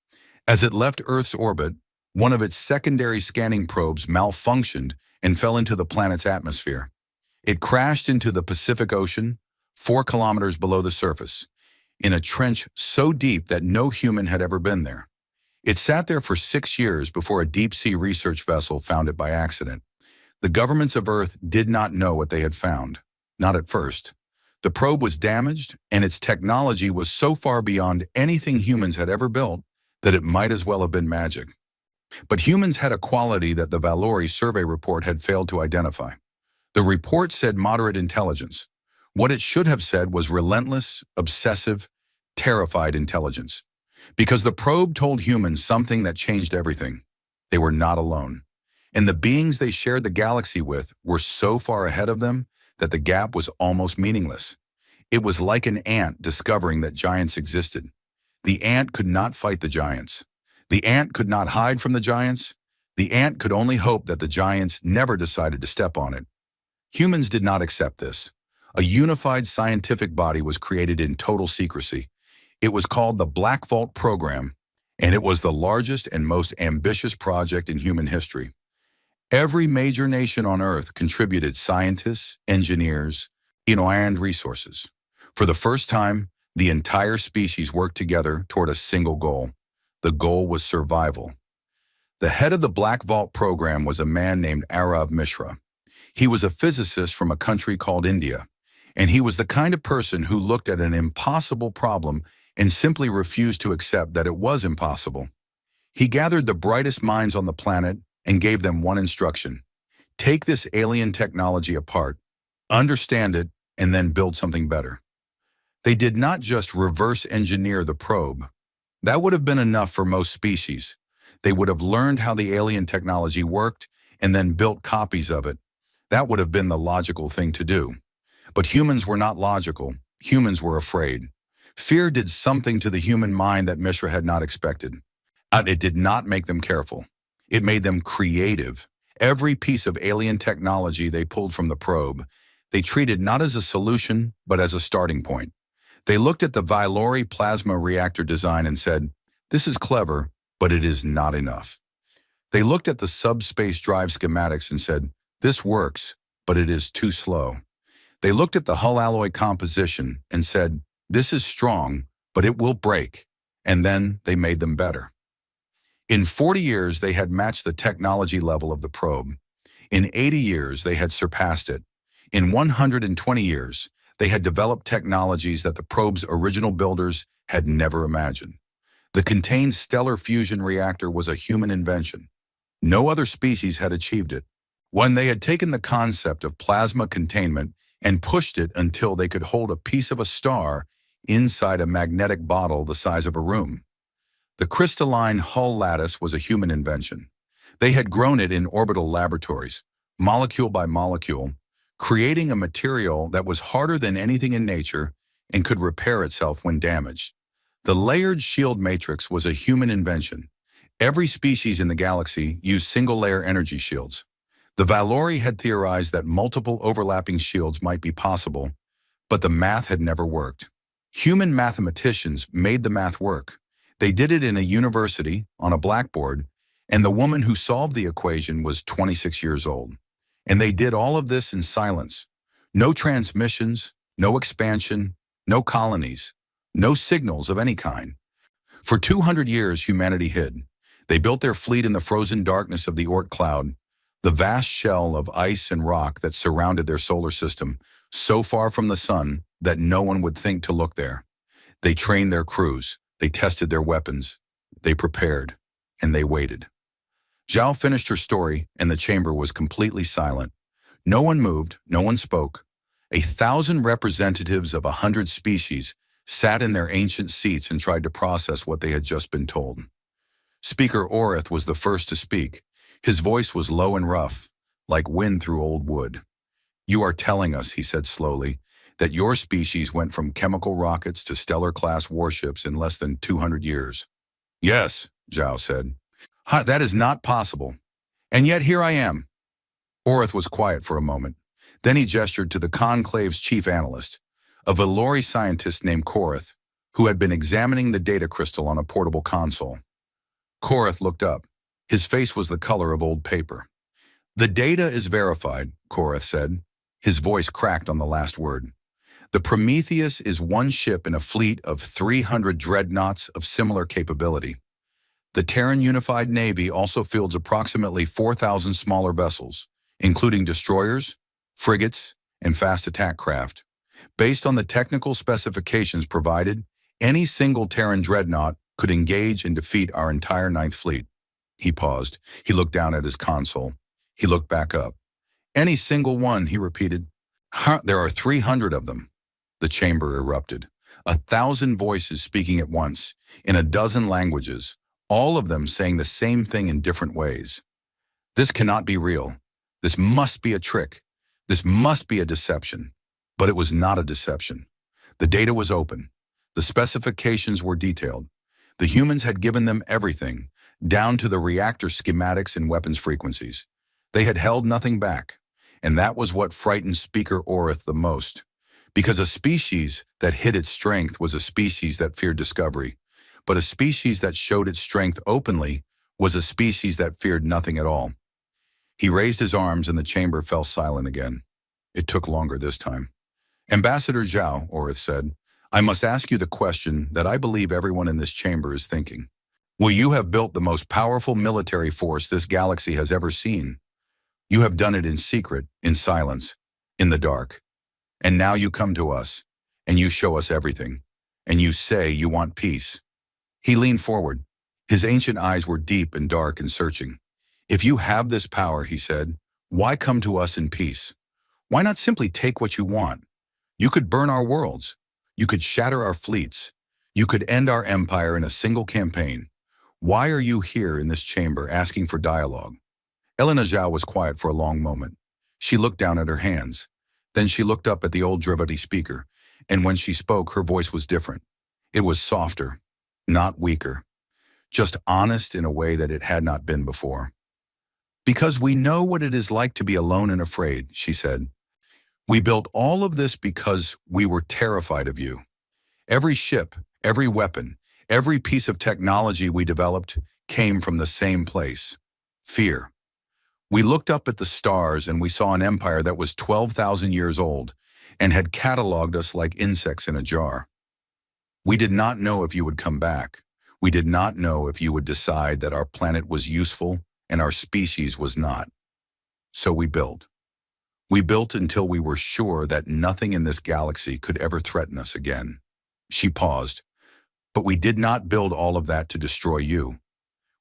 As it left Earth's orbit, one of its secondary scanning probes malfunctioned and fell into the planet's atmosphere. It crashed into the Pacific Ocean, 4 kilometers below the surface, in a trench so deep that no human had ever been there. It sat there for 6 years before a deep-sea research vessel found it by accident. The governments of Earth did not know what they had found, not at first. The probe was damaged, and its technology was so far beyond anything humans had ever built that it might as well have been magic. But humans had a quality that the Valori survey report had failed to identify. The report said moderate intelligence. What it should have said was relentless, obsessive, terrified intelligence. Because the probe told humans something that changed everything. They were not alone. And the beings they shared the galaxy with were so far ahead of them that the gap was almost meaningless. It was like an ant discovering that giants existed. The ant could not fight the giants. The ant could not hide from the giants. The ant could only hope that the giants never decided to step on it. Humans did not accept this. A unified scientific body was created in total secrecy. It was called the Black Vault Program, and it was the largest and most ambitious project in human history. Every major nation on Earth contributed scientists, engineers, and resources. For the first time, the entire species worked together toward a single goal. The goal was survival. The head of the Black Vault program was a man named Arav Mishra. He was a physicist from a country called India, and he was the kind of person who looked at an impossible problem and simply refused to accept that it was impossible. He gathered the brightest minds on the planet and gave them one instruction: take this alien technology apart, understand it, and then build something better. They did not just reverse engineer the probe. That would have been enough for most species. They would have learned how the alien technology worked and then built copies of it. That would have been the logical thing to do. But humans were not logical. Humans were afraid. Fear did something to the human mind that Mishra had not expected. It did not make them careful. It made them creative. Every piece of alien technology they pulled from the probe, they treated not as a solution, but as a starting point. They looked at the Valori plasma reactor design and said, "This is clever, but it is not enough." They looked at the subspace drive schematics and said, "This works, but it is too slow." They looked at the hull alloy composition and said, "This is strong, but it will break." And then they made them better. In 40 years, they had matched the technology level of the probe. In 80 years, they had surpassed it. In 120 years, they had developed technologies that the probe's original builders had never imagined. The contained stellar fusion reactor was a human invention. No other species had achieved it. When they had taken the concept of plasma containment and pushed it until they could hold a piece of a star inside a magnetic bottle the size of a room. The crystalline hull lattice was a human invention. They had grown it in orbital laboratories, molecule by molecule, creating a material that was harder than anything in nature and could repair itself when damaged. The layered shield matrix was a human invention. Every species in the galaxy used single-layer energy shields. The Valori had theorized that multiple overlapping shields might be possible, but the math had never worked. Human mathematicians made the math work. They did it in a university, on a blackboard, and the woman who solved the equation was 26 years old. And they did all of this in silence. No transmissions, no expansion, no colonies, no signals of any kind. For 200 years, humanity hid. They built their fleet in the frozen darkness of the Oort cloud, the vast shell of ice and rock that surrounded their solar system, so far from the sun that no one would think to look there. They trained their crews, they tested their weapons, they prepared, and they waited. Zhao finished her story, and the chamber was completely silent. No one moved, no one spoke. 1,000 representatives of 100 species sat in their ancient seats and tried to process what they had just been told. Speaker Orith was the first to speak. His voice was low and rough, like wind through old wood. "You are telling us," he said slowly, "that your species went from chemical rockets to stellar-class warships in less than 200 years. "Yes," Zhao said. "That is not possible. And yet here I am." Orith was quiet for a moment. Then he gestured to the conclave's chief analyst, a Valori scientist named Korith, who had been examining the data crystal on a portable console. Korith looked up. His face was the color of old paper. "The data is verified," Korith said. His voice cracked on the last word. "The Prometheus is one ship in a fleet of 300 dreadnoughts of similar capability. The Terran Unified Navy also fields approximately 4,000 smaller vessels, including destroyers, frigates, and fast attack craft. Based on the technical specifications provided, any single Terran dreadnought could engage and defeat our entire Ninth Fleet." He paused. He looked down at his console. He looked back up. "Any single one," he repeated. "There are 300 of them." The chamber erupted. 1,000 voices speaking at once, in a dozen languages, all of them saying the same thing in different ways. "This cannot be real. This must be a trick. This must be a deception." But it was not a deception. The data was open. The specifications were detailed. The humans had given them everything, down to the reactor schematics and weapons frequencies. They had held nothing back, and that was what frightened Speaker Orith the most. Because a species that hid its strength was a species that feared discovery, but a species that showed its strength openly was a species that feared nothing at all. He raised his arms and the chamber fell silent again. It took longer this time. "Ambassador Zhao," Orith said, "I must ask you the question that I believe everyone in this chamber is thinking. Will you have built the most powerful military force this galaxy has ever seen? You have done it in secret, in silence, in the dark. And now you come to us, and you show us everything, and you say you want peace." He leaned forward. His ancient eyes were deep and dark and searching. "If you have this power," he said, "why come to us in peace? Why not simply take what you want? You could burn our worlds. You could shatter our fleets. You could end our empire in a single campaign. Why are you here in this chamber asking for dialogue?" Elena Zhao was quiet for a long moment. She looked down at her hands. Then she looked up at the old Drevati speaker, and when she spoke, her voice was different. It was softer, not weaker, just honest in a way that it had not been before. "Because we know what it is like to be alone and afraid," she said. "We built all of this because we were terrified of you. Every ship, every weapon, every piece of technology we developed came from the same place: Fear. We looked up at the stars and we saw an empire that was 12,000 years old and had cataloged us like insects in a jar. We did not know if you would come back. We did not know if you would decide that our planet was useful and our species was not. So we built. We built until we were sure that nothing in this galaxy could ever threaten us again. She paused. But we did not build all of that to destroy you.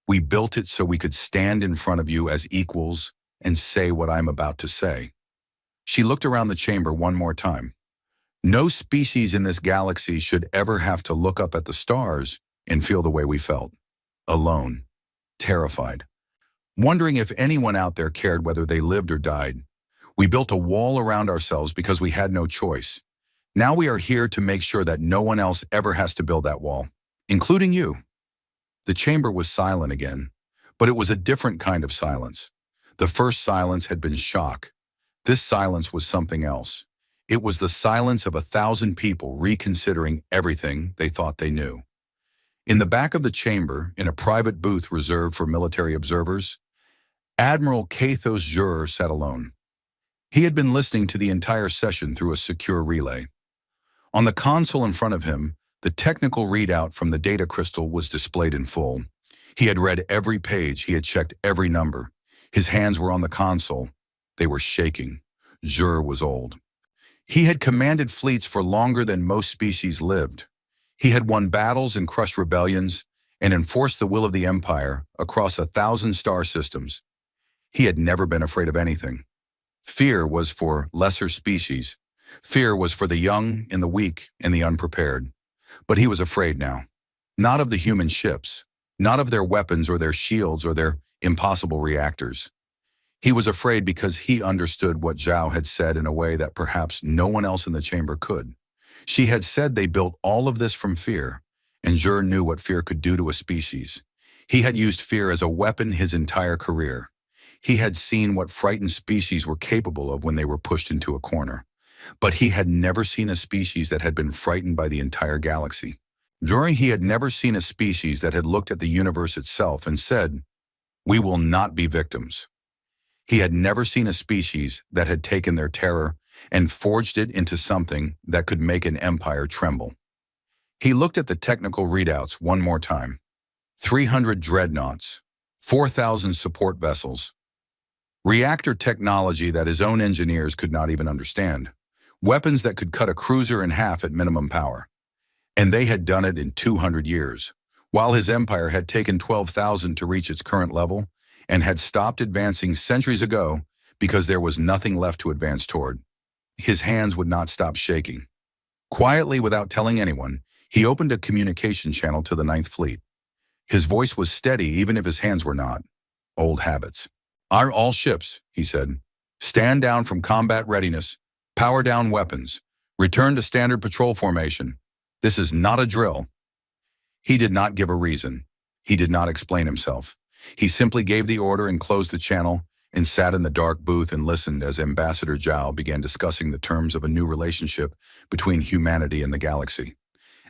We built it so we could stand in front of you as equals and say what I'm about to say. She looked around the chamber one more time. No species in this galaxy should ever have to look up at the stars and feel the way we felt. Alone, terrified, wondering if anyone out there cared whether they lived or died. We built a wall around ourselves because we had no choice. Now we are here to make sure that no one else ever has to build that wall, including you. The chamber was silent again, but it was a different kind of silence. The first silence had been shock. This silence was something else. It was the silence of 1,000 people reconsidering everything they thought they knew. In the back of the chamber, in a private booth reserved for military observers, Admiral Kathos Jur sat alone. He had been listening to the entire session through a secure relay. On the console in front of him, the technical readout from the data crystal was displayed in full. He had read every page, he had checked every number. His hands were on the console. They were shaking. Jur was old. He had commanded fleets for longer than most species lived. He had won battles and crushed rebellions and enforced the will of the Empire across 1,000 star systems. He had never been afraid of anything. Fear was for lesser species. Fear was for the young and the weak and the unprepared. But he was afraid now. Not of the human ships, not of their weapons or their shields or their impossible reactors. He was afraid because he understood what Zhao had said in a way that perhaps no one else in the chamber could. She had said they built all of this from fear, and Jur knew what fear could do to a species. He had used fear as a weapon his entire career. He had seen what frightened species were capable of when they were pushed into a corner. But he had never seen a species that had been frightened by the entire galaxy. He had never seen a species that had looked at the universe itself and said, "We will not be victims." He had never seen a species that had taken their terror and forged it into something that could make an empire tremble. He looked at the technical readouts one more time. 300 dreadnoughts, 4,000 support vessels, reactor technology that his own engineers could not even understand, weapons that could cut a cruiser in half at minimum power. And they had done it in 200 years, while his empire had taken 12,000 to reach its current level and had stopped advancing centuries ago because there was nothing left to advance toward. His hands would not stop shaking. Quietly, without telling anyone, he opened a communication channel to the Ninth Fleet. His voice was steady even if his hands were not. Old habits. All ships, he said. Stand down from combat readiness. Power down weapons. Return to standard patrol formation. This is not a drill. He did not give a reason. He did not explain himself. He simply gave the order and closed the channel and sat in the dark booth and listened as Ambassador Zhao began discussing the terms of a new relationship between humanity and the galaxy.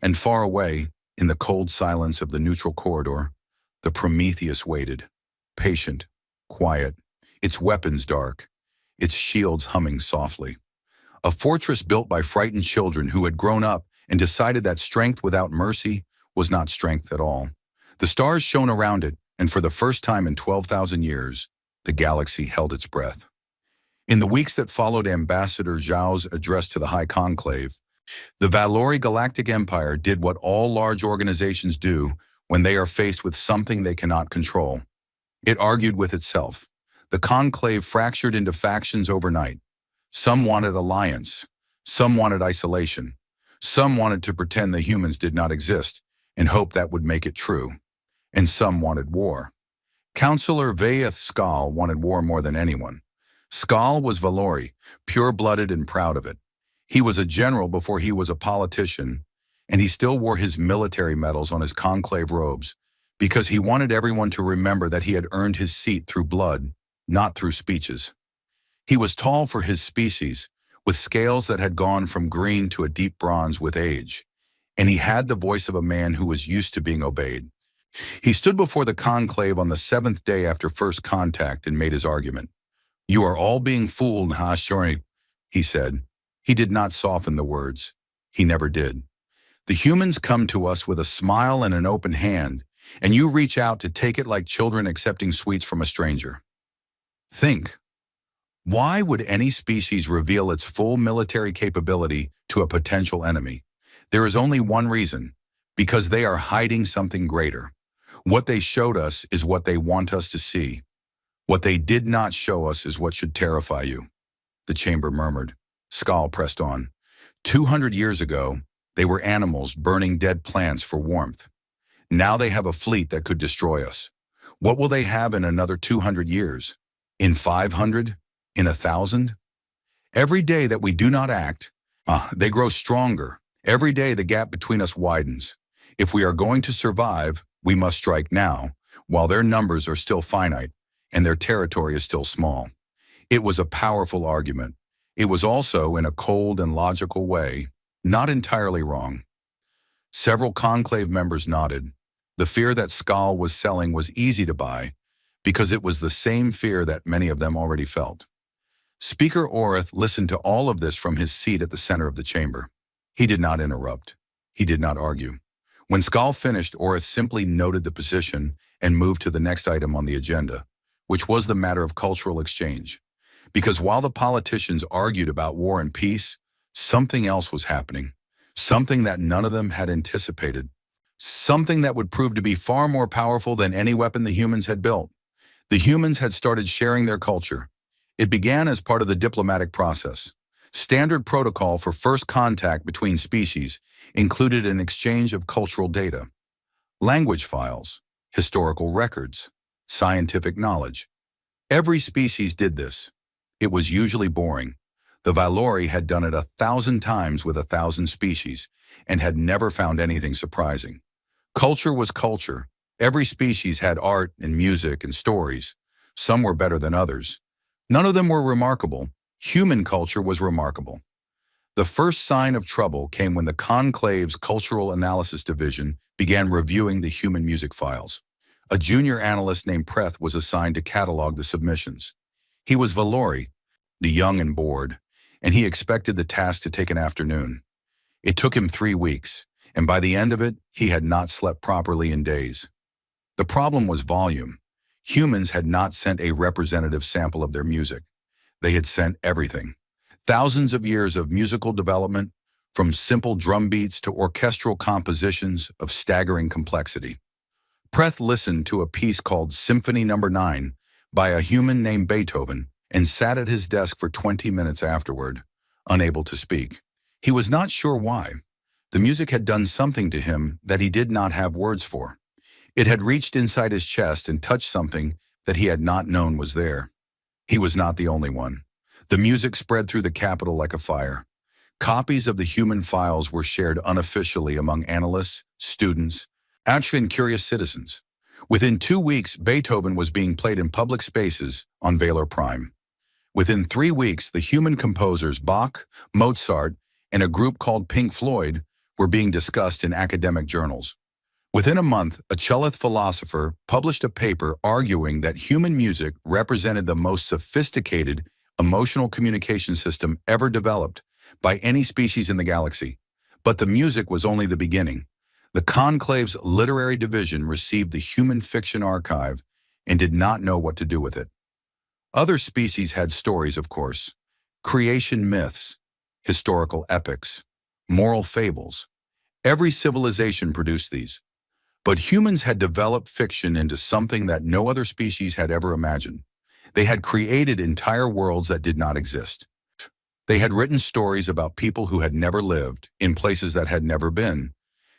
And far away, in the cold silence of the neutral corridor, the Prometheus waited, patient, quiet, its weapons dark, its shields humming softly. A fortress built by frightened children who had grown up and decided that strength without mercy was not strength at all. The stars shone around it, and for the first time in 12,000 years, the galaxy held its breath. In the weeks that followed Ambassador Zhao's address to the High Conclave, the Valori Galactic Empire did what all large organizations do when they are faced with something they cannot control. It argued with itself. The Conclave fractured into factions overnight. Some wanted alliance. Some wanted isolation. Some wanted to pretend the humans did not exist and hope that would make it true. And some wanted war. Counselor Vaeth Skal wanted war more than anyone. Skal was Valori, pure-blooded and proud of it. He was a general before he was a politician, and he still wore his military medals on his conclave robes because he wanted everyone to remember that he had earned his seat through blood, not through speeches. He was tall for his species, with scales that had gone from green to a deep bronze with age, and he had the voice of a man who was used to being obeyed. He stood before the conclave on the seventh day after first contact and made his argument. "You are all being fooled, Hashori," he said. He did not soften the words. He never did. "The humans come to us with a smile and an open hand, and you reach out to take it like children accepting sweets from a stranger. Think. Why would any species reveal its full military capability to a potential enemy? There is only one reason: because they are hiding something greater. What they showed us is what they want us to see. What they did not show us is what should terrify you." The chamber murmured. Skal pressed on. 200 years ago, they were animals burning dead plants for warmth. Now they have a fleet that could destroy us. What will they have in another 200 years? In 500? In 1,000? Every day that we do not act, they grow stronger. Every day the gap between us widens. If we are going to survive, we must strike now, while their numbers are still finite and their territory is still small. It was a powerful argument. It was also, in a cold and logical way, not entirely wrong. Several conclave members nodded. The fear that Skal was selling was easy to buy, because it was the same fear that many of them already felt. Speaker Orith listened to all of this from his seat at the center of the chamber. He did not interrupt. He did not argue. When Skal finished, Orith simply noted the position and moved to the next item on the agenda, which was the matter of cultural exchange. Because while the politicians argued about war and peace, something else was happening. Something that none of them had anticipated. Something that would prove to be far more powerful than any weapon the humans had built. The humans had started sharing their culture. It began as part of the diplomatic process. Standard protocol for first contact between species included an exchange of cultural data, language files, historical records, scientific knowledge. Every species did this. It was usually boring. The Valori had done it 1,000 times with 1,000 species and had never found anything surprising. Culture was culture. Every species had art and music and stories. Some were better than others. None of them were remarkable. Human culture was remarkable. The first sign of trouble came when the Conclave's Cultural Analysis Division began reviewing the human music files. A junior analyst named Preth was assigned to catalog the submissions. He was Valori, the young and bored, and he expected the task to take an afternoon. It took him 3 weeks, and by the end of it, he had not slept properly in days. The problem was volume. Humans had not sent a representative sample of their music. They had sent everything. Thousands of years of musical development, from simple drum beats to orchestral compositions of staggering complexity. Preth listened to a piece called Symphony No. 9 by a human named Beethoven and sat at his desk for 20 minutes afterward, unable to speak. He was not sure why. The music had done something to him that he did not have words for. It had reached inside his chest and touched something that he had not known was there. He was not the only one. The music spread through the capital like a fire. Copies of the human files were shared unofficially among analysts, students, and curious citizens. Within 2 weeks, Beethoven was being played in public spaces on Valor Prime. Within 3 weeks, the human composers Bach, Mozart, and a group called Pink Floyd were being discussed in academic journals. Within a month, a Cellist philosopher published a paper arguing that human music represented the most sophisticated emotional communication system ever developed by any species in the galaxy. But the music was only the beginning. The Conclave's literary division received the human fiction archive and did not know what to do with it. Other species had stories, of course, creation myths, historical epics, moral fables. Every civilization produced these. But humans had developed fiction into something that no other species had ever imagined. They had created entire worlds that did not exist. They had written stories about people who had never lived, in places that had never been,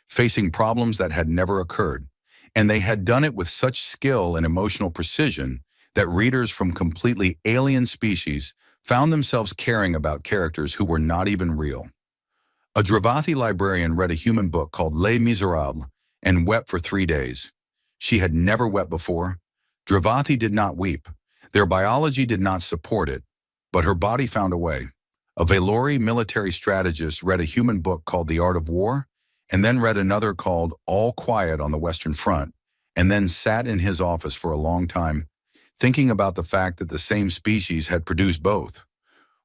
facing problems that had never occurred, and they had done it with such skill and emotional precision that readers from completely alien species found themselves caring about characters who were not even real. A Dravathi librarian read a human book called Les Miserables and wept for 3 days. She had never wept before. Dravathi did not weep. Their biology did not support it, but her body found a way. A Valori military strategist read a human book called The Art of War, and then read another called All Quiet on the Western Front, and then sat in his office for a long time, thinking about the fact that the same species had produced both.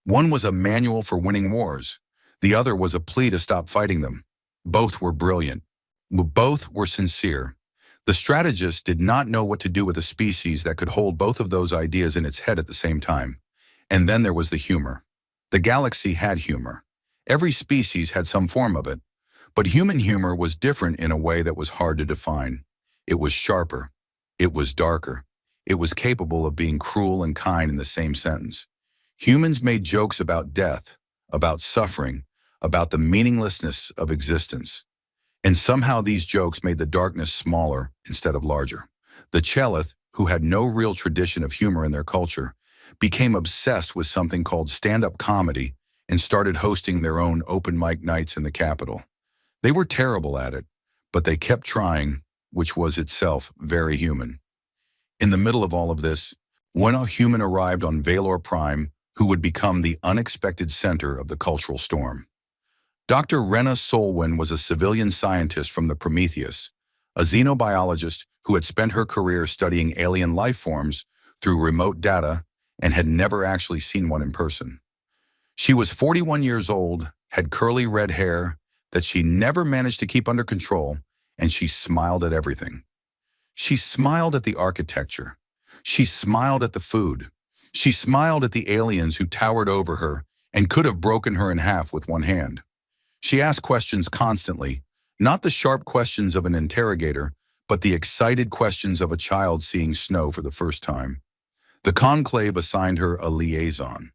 One was a manual for winning wars. The other was a plea to stop fighting them. Both were brilliant. Both were sincere. The strategist did not know what to do with a species that could hold both of those ideas in its head at the same time. And then there was the humor. The galaxy had humor. Every species had some form of it. But human humor was different in a way that was hard to define. It was sharper. It was darker. It was capable of being cruel and kind in the same sentence. Humans made jokes about death, about suffering, about the meaninglessness of existence. And somehow these jokes made the darkness smaller instead of larger. The Chelith, who had no real tradition of humor in their culture, became obsessed with something called stand-up comedy and started hosting their own open mic nights in the capital. They were terrible at it, but they kept trying, which was itself very human. In the middle of all of this, when a human arrived on Valor Prime, who would become the unexpected center of the cultural storm. Dr. Rena Solwyn was a civilian scientist from the Prometheus, a xenobiologist who had spent her career studying alien life forms through remote data and had never actually seen one in person. She was 41 years old, had curly red hair that she never managed to keep under control, and she smiled at everything. She smiled at the architecture. She smiled at the food. She smiled at the aliens who towered over her and could have broken her in half with one hand. She asked questions constantly, not the sharp questions of an interrogator, but the excited questions of a child seeing snow for the first time. The conclave assigned her a liaison.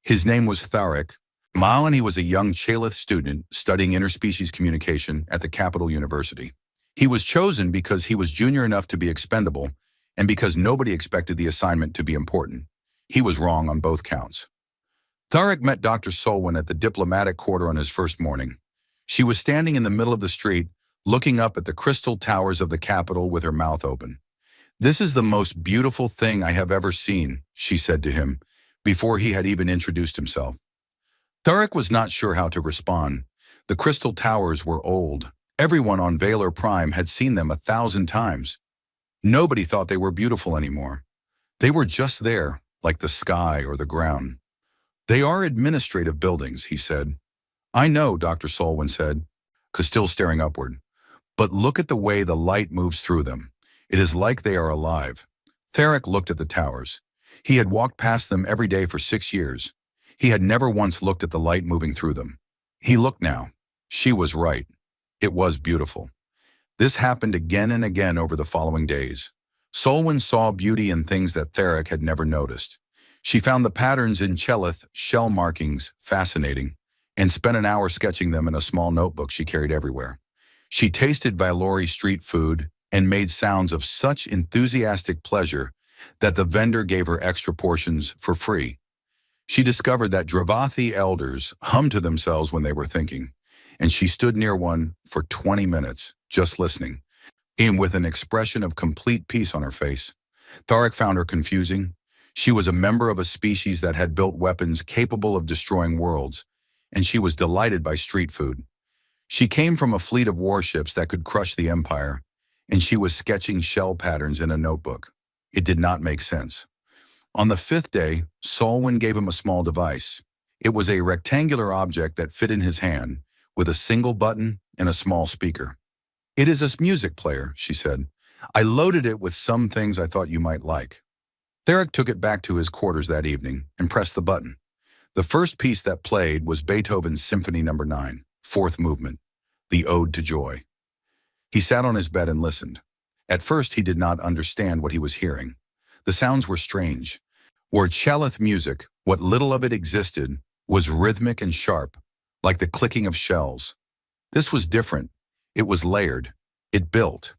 His name was Tharek, and he was a young Chelith student studying interspecies communication at the Capital University. He was chosen because he was junior enough to be expendable and because nobody expected the assignment to be important. He was wrong on both counts. Tharek met Dr. Solwyn at the diplomatic quarter on his first morning. She was standing in the middle of the street, looking up at the crystal towers of the Capitol with her mouth open. "This is the most beautiful thing I have ever seen," she said to him, before he had even introduced himself. Tharek was not sure how to respond. The crystal towers were old. Everyone on Valor Prime had seen them 1,000 times. Nobody thought they were beautiful anymore. They were just there, like the sky or the ground. "They are administrative buildings," he said. "I know," Dr. Solwyn said, still staring upward. "But look at the way the light moves through them. It is like they are alive." Tharek looked at the towers. He had walked past them every day for 6 years. He had never once looked at the light moving through them. He looked now. She was right. It was beautiful. This happened again and again over the following days. Solwyn saw beauty in things that Tharek had never noticed. She found the patterns in Chelith shell markings fascinating and spent an hour sketching them in a small notebook she carried everywhere. She tasted Valori street food and made sounds of such enthusiastic pleasure that the vendor gave her extra portions for free. She discovered that Dravathi elders hummed to themselves when they were thinking, and she stood near one for 20 minutes, just listening, and with an expression of complete peace on her face. Tharek found her confusing. She was a member of a species that had built weapons capable of destroying worlds, and she was delighted by street food. She came from a fleet of warships that could crush the Empire, and she was sketching shell patterns in a notebook. It did not make sense. On the 5th day, Solwyn gave him a small device. It was a rectangular object that fit in his hand, with a single button and a small speaker. "It is a music player," she said. "I loaded it with some things I thought you might like." Tharek took it back to his quarters that evening and pressed the button. The first piece that played was Beethoven's Symphony No. 9, 4th movement, the Ode to Joy. He sat on his bed and listened. At first, he did not understand what he was hearing. The sounds were strange. Where Chelith music, what little of it existed, was rhythmic and sharp, like the clicking of shells. This was different. It was layered. It built.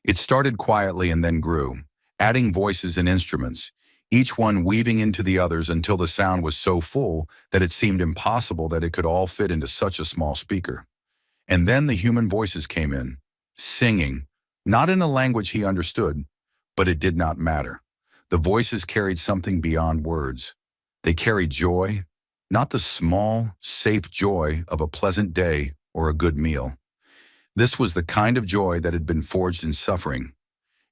It started quietly and then grew, adding voices and instruments, each one weaving into the others until the sound was so full that it seemed impossible that it could all fit into such a small speaker. And then the human voices came in, singing, not in a language he understood, but it did not matter. The voices carried something beyond words. They carried joy, not the small, safe joy of a pleasant day or a good meal. This was the kind of joy that had been forged in suffering.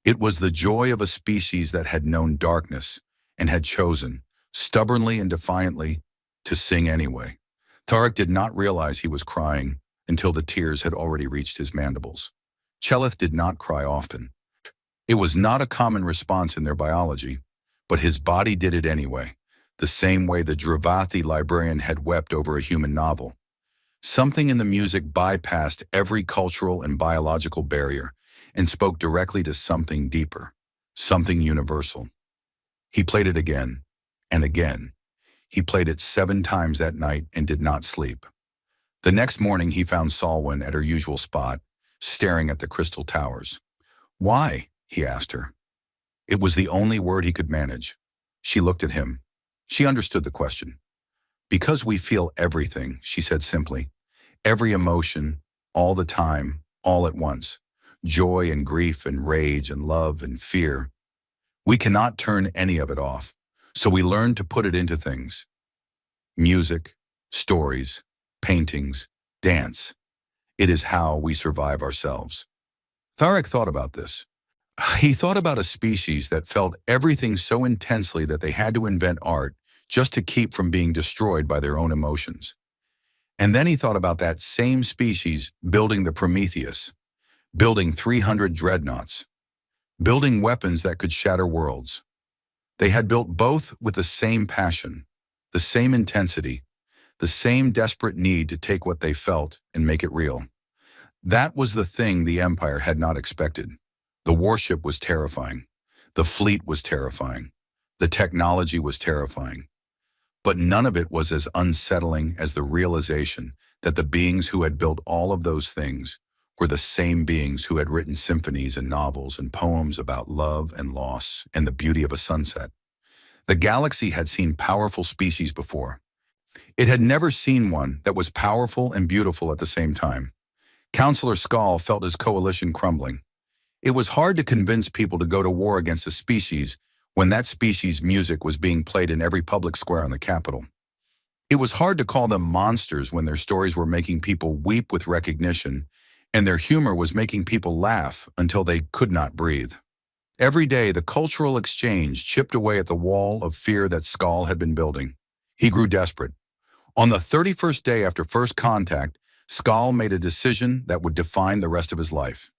It was the joy of a species that had known darkness and had chosen, stubbornly and defiantly, to sing anyway. Tarek did not realize he was crying until the tears had already reached his mandibles. Chelith did not cry often. It was not a common response in their biology, but his body did it anyway, the same way the Dravathi librarian had wept over a human novel. Something in the music bypassed every cultural and biological barrier and spoke directly to something deeper, something universal. He played it again and again. He played it 7 times that night and did not sleep. The next morning he found Salwyn at her usual spot, staring at the crystal towers. "Why?" he asked her. It was the only word he could manage. She looked at him. She understood the question. "Because we feel everything," she said simply. "Every emotion, all the time, all at once. Joy and grief and rage and love and fear. We cannot turn any of it off, so we learn to put it into things. Music, stories, paintings, dance. It is how we survive ourselves." Tharek thought about this. He thought about a species that felt everything so intensely that they had to invent art just to keep from being destroyed by their own emotions. And then he thought about that same species building the Prometheus, building 300 dreadnoughts, building weapons that could shatter worlds. They had built both with the same passion, the same intensity, the same desperate need to take what they felt and make it real. That was the thing the Empire had not expected. The warship was terrifying. The fleet was terrifying. The technology was terrifying. But none of it was as unsettling as the realization that the beings who had built all of those things were the same beings who had written symphonies and novels and poems about love and loss and the beauty of a sunset. The galaxy had seen powerful species before. It had never seen one that was powerful and beautiful at the same time. Counselor Skull felt his coalition crumbling. It was hard to convince people to go to war against a species when that species' music was being played in every public square in the capital. It was hard to call them monsters when their stories were making people weep with recognition and their humor was making people laugh until they could not breathe. Every day, the cultural exchange chipped away at the wall of fear that Skull had been building. He grew desperate. On the 31st day after first contact, Skull made a decision that would define the rest of his life.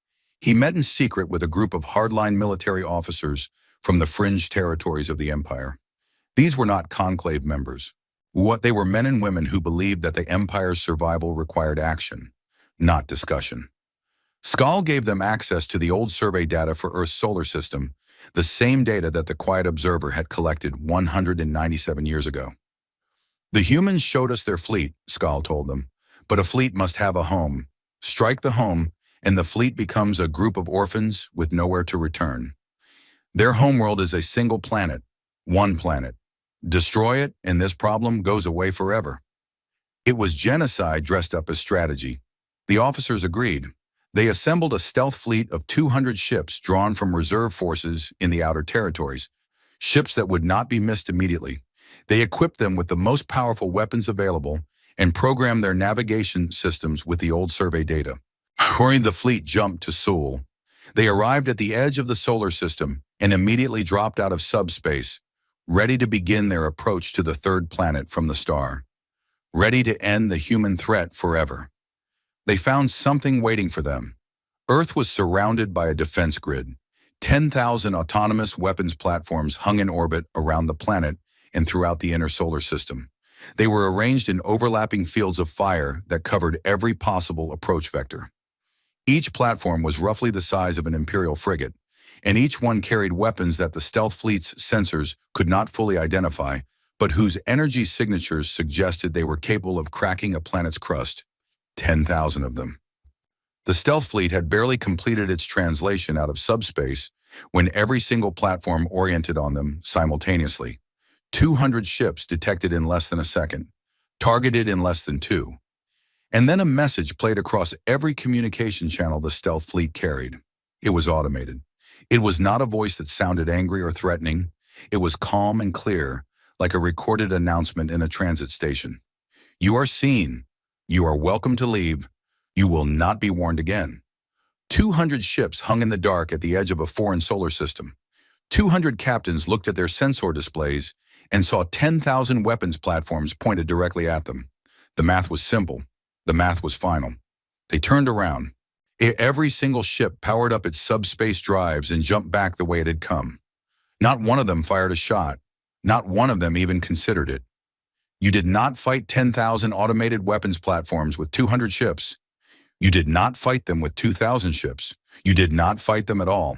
He met in secret with a group of hardline military officers from the fringe territories of the Empire. These were not conclave members. They were men and women who believed that the Empire's survival required action, not discussion. Skull gave them access to the old survey data for Earth's solar system, the same data that the Quiet Observer had collected 197 years ago. "The humans showed us their fleet," Skull told them, "but a fleet must have a home. Strike the home, and the fleet becomes a group of orphans with nowhere to return. Their homeworld is a single planet, one planet. Destroy it, and this problem goes away forever." It was genocide dressed up as strategy. The officers agreed. They assembled a stealth fleet of 200 ships drawn from reserve forces in the outer territories, ships that would not be missed immediately. They equipped them with the most powerful weapons available and programmed their navigation systems with the old survey data. When the fleet jumped to Seoul, they arrived at the edge of the solar system and immediately dropped out of subspace, ready to begin their approach to the third planet from the star, ready to end the human threat forever. They found something waiting for them. Earth was surrounded by a defense grid. 10,000 autonomous weapons platforms hung in orbit around the planet and throughout the inner solar system. They were arranged in overlapping fields of fire that covered every possible approach vector. Each platform was roughly the size of an Imperial frigate, and each one carried weapons that the stealth fleet's sensors could not fully identify, but whose energy signatures suggested they were capable of cracking a planet's crust. 10,000 of them. The stealth fleet had barely completed its translation out of subspace when every single platform oriented on them simultaneously. 200 ships detected in less than a second, targeted in less than 2. And then a message played across every communication channel the stealth fleet carried. It was automated. It was not a voice that sounded angry or threatening. It was calm and clear, like a recorded announcement in a transit station. "You are seen. You are welcome to leave. You will not be warned again." 200 ships hung in the dark at the edge of a foreign solar system. 200 captains looked at their sensor displays and saw 10,000 weapons platforms pointed directly at them. The math was simple. The math was final. They turned around. Every single ship powered up its subspace drives and jumped back the way it had come. Not one of them fired a shot. Not one of them even considered it. You did not fight 10,000 automated weapons platforms with 200 ships. You did not fight them with 2,000 ships. You did not fight them at all.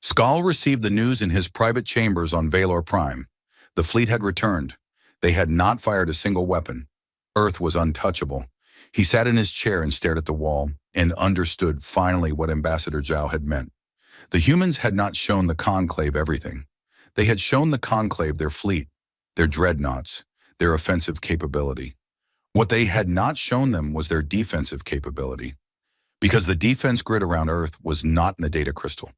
Skal received the news in his private chambers on Valor Prime. The fleet had returned. They had not fired a single weapon. Earth was untouchable. He sat in his chair and stared at the wall and understood finally what Ambassador Zhao had meant. The humans had not shown the Conclave everything. They had shown the Conclave their fleet, their dreadnoughts, their offensive capability. What they had not shown them was their defensive capability, because the defense grid around Earth was not in the data crystal.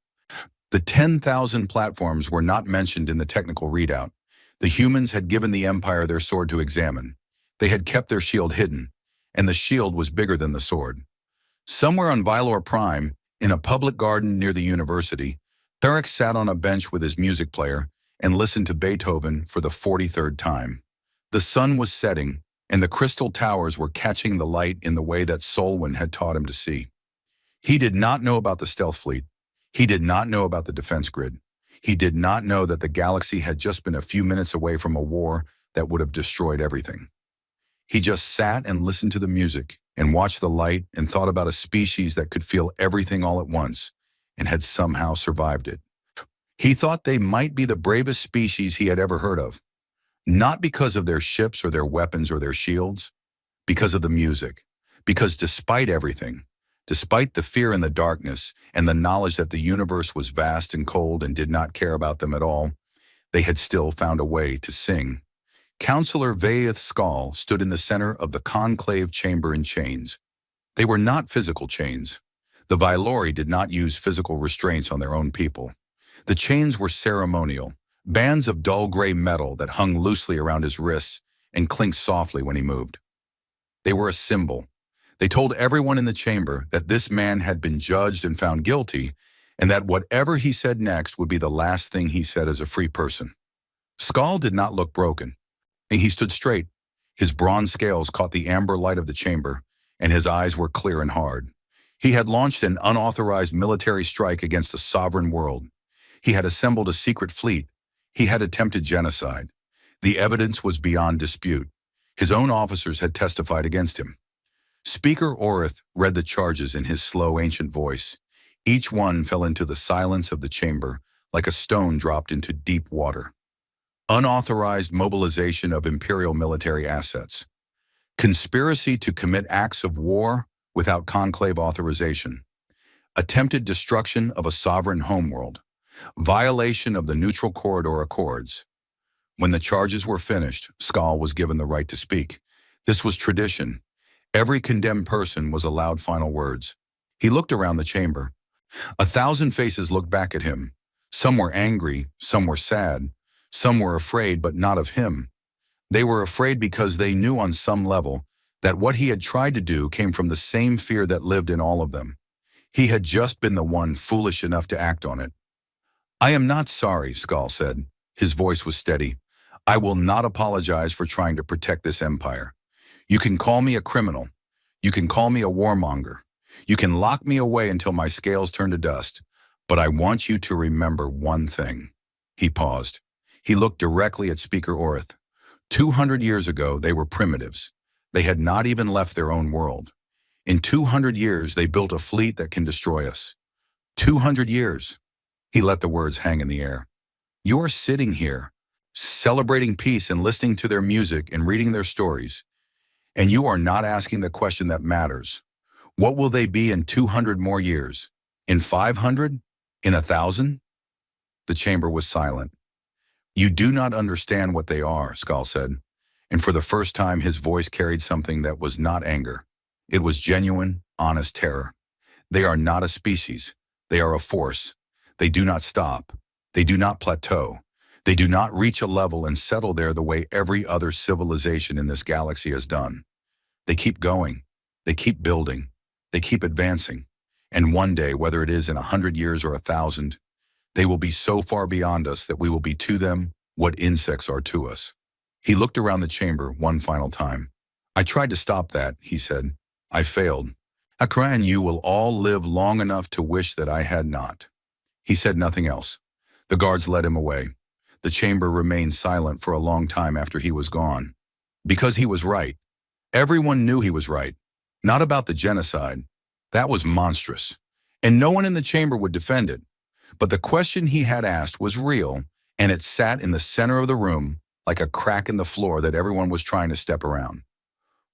The 10,000 platforms were not mentioned in the technical readout. The humans had given the Empire their sword to examine. They had kept their shield hidden, and the shield was bigger than the sword. Somewhere on Valor Prime, in a public garden near the university, Thurek sat on a bench with his music player and listened to Beethoven for the 43rd time. The sun was setting, and the crystal towers were catching the light in the way that Solwyn had taught him to see. He did not know about the stealth fleet. He did not know about the defense grid. He did not know that the galaxy had just been a few minutes away from a war that would have destroyed everything. He just sat and listened to the music and watched the light and thought about a species that could feel everything all at once and had somehow survived it. He thought they might be the bravest species he had ever heard of, not because of their ships or their weapons or their shields, because of the music, because despite everything, despite the fear and the darkness and the knowledge that the universe was vast and cold and did not care about them at all, they had still found a way to sing. Counselor Vaeth Skal stood in the center of the conclave chamber in chains. They were not physical chains. The Vailori did not use physical restraints on their own people. The chains were ceremonial, bands of dull gray metal that hung loosely around his wrists and clinked softly when he moved. They were a symbol. They told everyone in the chamber that this man had been judged and found guilty, and that whatever he said next would be the last thing he said as a free person. Skal did not look broken. He stood straight. His bronze scales caught the amber light of the chamber, and his eyes were clear and hard. He had launched an unauthorized military strike against a sovereign world. He had assembled a secret fleet. He had attempted genocide. The evidence was beyond dispute. His own officers had testified against him. Speaker Orith read the charges in his slow, ancient voice. Each one fell into the silence of the chamber like a stone dropped into deep water. Unauthorized mobilization of imperial military assets. Conspiracy to commit acts of war without conclave authorization. Attempted destruction of a sovereign homeworld. Violation of the Neutral Corridor Accords. When the charges were finished, Skal was given the right to speak. This was tradition. Every condemned person was allowed final words. He looked around the chamber. 1,000 faces looked back at him. Some were angry, some were sad, some were afraid, but not of him. They were afraid because they knew on some level that what he had tried to do came from the same fear that lived in all of them. He had just been the one foolish enough to act on it. "I am not sorry," Skal said. His voice was steady. "I will not apologize for trying to protect this empire. You can call me a criminal. You can call me a warmonger. You can lock me away until my scales turn to dust. But I want you to remember one thing." He paused. He looked directly at Speaker Orith. 200 years ago, they were primitives. They had not even left their own world. In 200 years, they built a fleet that can destroy us. 200 years. He let the words hang in the air. You are sitting here, celebrating peace and listening to their music and reading their stories. And you are not asking the question that matters. What will they be in 200 more years? In 500? In 1,000? The chamber was silent. "You do not understand what they are," Skal said, and for the first time his voice carried something that was not anger. It was genuine, honest terror. They are not a species. They are a force. They do not stop. They do not plateau. They do not reach a level and settle there the way every other civilization in this galaxy has done. They keep going. They keep building. They keep advancing. And one day, whether it is in 100 years or 1,000, they will be so far beyond us that we will be to them what insects are to us. He looked around the chamber one final time. I tried to stop that, he said. I failed. Akra and you will all live long enough to wish that I had not. He said nothing else. The guards led him away. The chamber remained silent for a long time after he was gone. Because he was right. Everyone knew he was right. Not about the genocide. That was monstrous. And no one in the chamber would defend it. But the question he had asked was real, and it sat in the center of the room like a crack in the floor that everyone was trying to step around.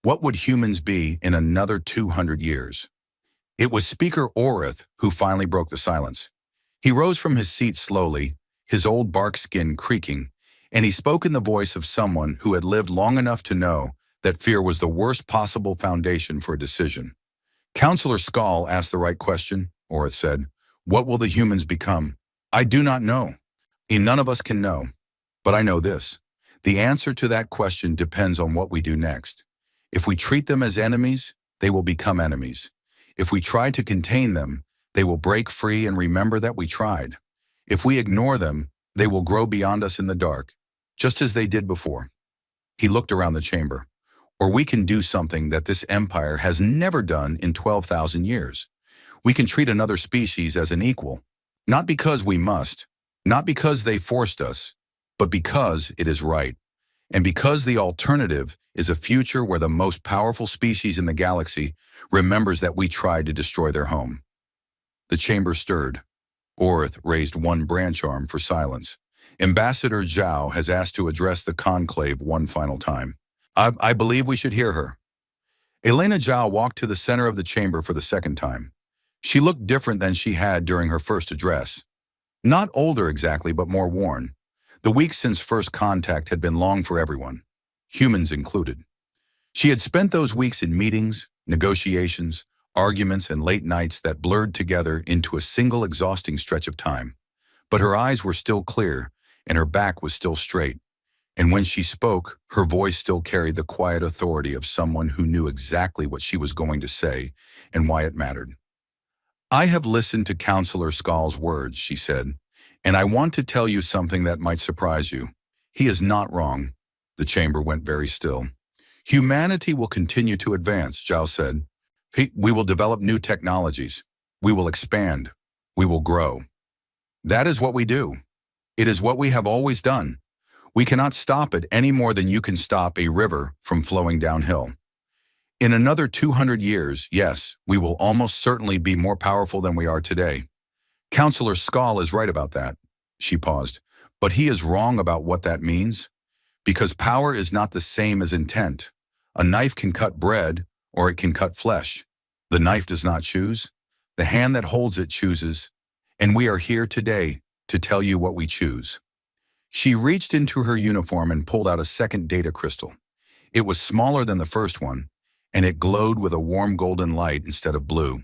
What would humans be in another 200 years? It was Speaker Orith who finally broke the silence. He rose from his seat slowly, his old bark skin creaking, and he spoke in the voice of someone who had lived long enough to know that fear was the worst possible foundation for a decision. Counselor Skull asked the right question, Orith said. What will the humans become? I do not know. And none of us can know. But I know this. The answer to that question depends on what we do next. If we treat them as enemies, they will become enemies. If we try to contain them, they will break free and remember that we tried. If we ignore them, they will grow beyond us in the dark, just as they did before. He looked around the chamber. Or we can do something that this empire has never done in 12,000 years. We can treat another species as an equal, not because we must, not because they forced us, but because it is right. And because the alternative is a future where the most powerful species in the galaxy remembers that we tried to destroy their home. The chamber stirred. Orith raised one branch arm for silence. Ambassador Zhao has asked to address the conclave one final time. I believe we should hear her. Elena Zhao walked to the center of the chamber for the second time. She looked different than she had during her first address. Not older exactly, but more worn. The weeks since first contact had been long for everyone, humans included. She had spent those weeks in meetings, negotiations, arguments, and late nights that blurred together into a single exhausting stretch of time. But her eyes were still clear, and her back was still straight. And when she spoke, her voice still carried the quiet authority of someone who knew exactly what she was going to say and why it mattered. I have listened to Counselor Skull's words, she said, and I want to tell you something that might surprise you. He is not wrong. The chamber went very still. Humanity will continue to advance, Zhao said. We will develop new technologies. We will expand. We will grow. That is what we do. It is what we have always done. We cannot stop it any more than you can stop a river from flowing downhill. In another 200 years, yes, we will almost certainly be more powerful than we are today. Counselor Skull is right about that. She paused. But he is wrong about what that means. Because power is not the same as intent. A knife can cut bread, or it can cut flesh. The knife does not choose. The hand that holds it chooses. And we are here today to tell you what we choose. She reached into her uniform and pulled out a second data crystal. It was smaller than the first one, and it glowed with a warm golden light instead of blue.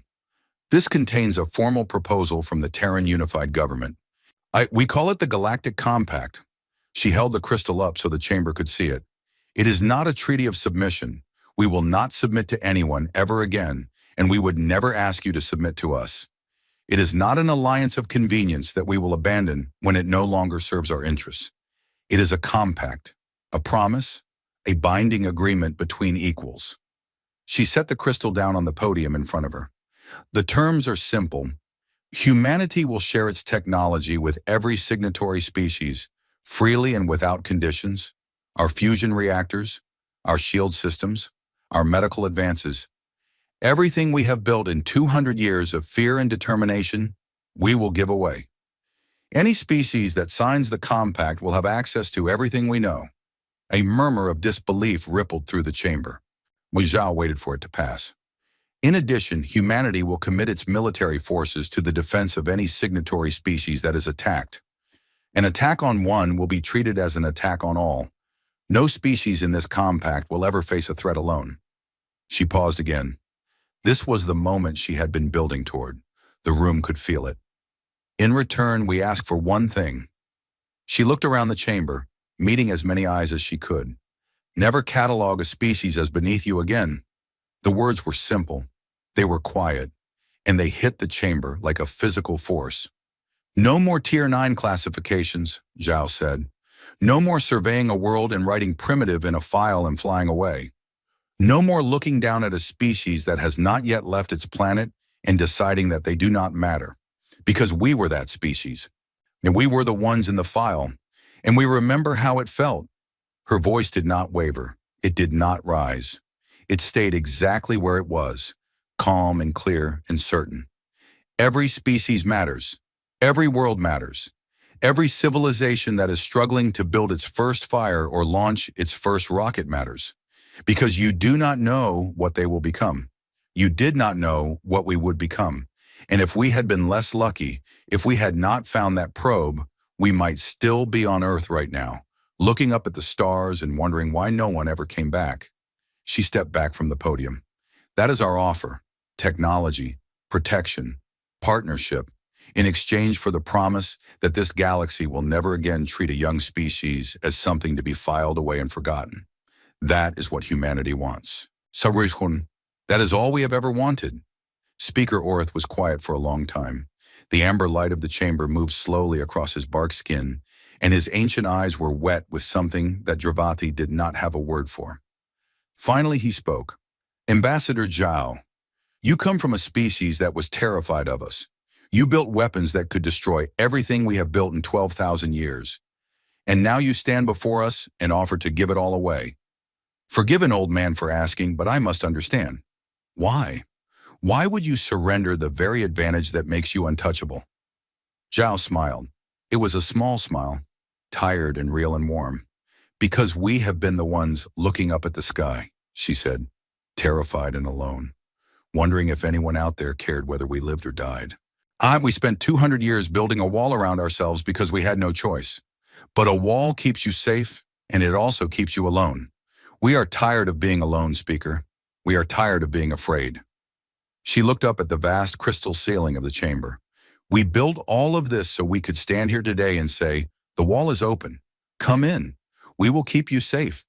This contains a formal proposal from the Terran Unified Government. We call it the Galactic Compact. She held the crystal up so the chamber could see it. It is not a treaty of submission. We will not submit to anyone ever again, and we would never ask you to submit to us. It is not an alliance of convenience that we will abandon when it no longer serves our interests. It is a compact, a promise, a binding agreement between equals. She set the crystal down on the podium in front of her. The terms are simple. Humanity will share its technology with every signatory species, freely and without conditions. Our fusion reactors, our shield systems, our medical advances. Everything we have built in 200 years of fear and determination, we will give away. Any species that signs the compact will have access to everything we know. A murmur of disbelief rippled through the chamber. Zhao waited for it to pass. In addition, humanity will commit its military forces to the defense of any signatory species that is attacked. An attack on one will be treated as an attack on all. No species in this compact will ever face a threat alone. She paused again. This was the moment she had been building toward. The room could feel it. In return, we ask for one thing. She looked around the chamber, meeting as many eyes as she could. Never catalog a species as beneath you again. The words were simple. They were quiet. and they hit the chamber like a physical force. No more Tier 9 classifications, Zhao said. No more surveying a world and writing primitive in a file and flying away. No more looking down at a species that has not yet left its planet and deciding that they do not matter. Because we were that species, and we were the ones in the file, and we remember how it felt. Her voice did not waver. It did not rise. It stayed exactly where it was, calm and clear and certain. Every species matters. Every world matters. Every civilization that is struggling to build its first fire or launch its first rocket matters. Because you do not know what they will become. You did not know what we would become. And if we had been less lucky, if we had not found that probe, we might still be on Earth right now, looking up at the stars and wondering why no one ever came back. She stepped back from the podium. That is our offer: technology, protection, partnership, in exchange for the promise that this galaxy will never again treat a young species as something to be filed away and forgotten. That is what humanity wants. Sarishun, that is all we have ever wanted. Speaker Orth was quiet for a long time. The amber light of the chamber moved slowly across his bark skin, and his ancient eyes were wet with something that Dravati did not have a word for. Finally he spoke. Ambassador Zhao, you come from a species that was terrified of us. You built weapons that could destroy everything we have built in 12,000 years. And now you stand before us and offer to give it all away. Forgive an old man for asking, but I must understand. Why? Why would you surrender the very advantage that makes you untouchable? Zhao smiled. It was a small smile, tired and real and warm. Because we have been the ones looking up at the sky, she said, terrified and alone, wondering if anyone out there cared whether we lived or died. We spent 200 years building a wall around ourselves because we had no choice. But a wall keeps you safe, and it also keeps you alone. We are tired of being alone, Speaker. We are tired of being afraid. She looked up at the vast crystal ceiling of the chamber. We built all of this so we could stand here today and say, the wall is open. Come in. We will keep you safe.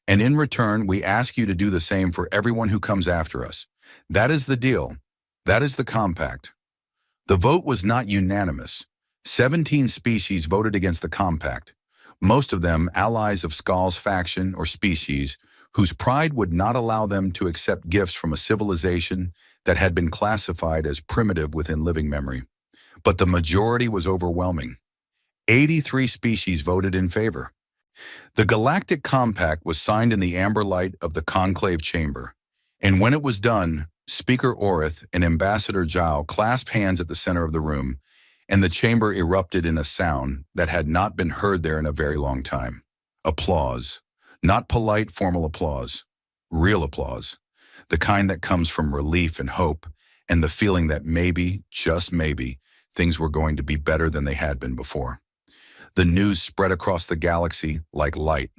And in return, we ask you to do the same for everyone who comes after us. That is the deal. That is the compact. The vote was not unanimous. 17 species voted against the compact, most of them allies of Skal's faction or species whose pride would not allow them to accept gifts from a civilization that had been classified as primitive within living memory. But the majority was overwhelming. 83 species voted in favor. The Galactic Compact was signed in the amber light of the conclave chamber, and when it was done, Speaker Orith and Ambassador Zhao clasped hands at the center of the room, and the chamber erupted in a sound that had not been heard there in a very long time. Applause. Not polite, formal applause. Real applause. The kind that comes from relief and hope, and the feeling that maybe, just maybe, things were going to be better than they had been before. The news spread across the galaxy like light.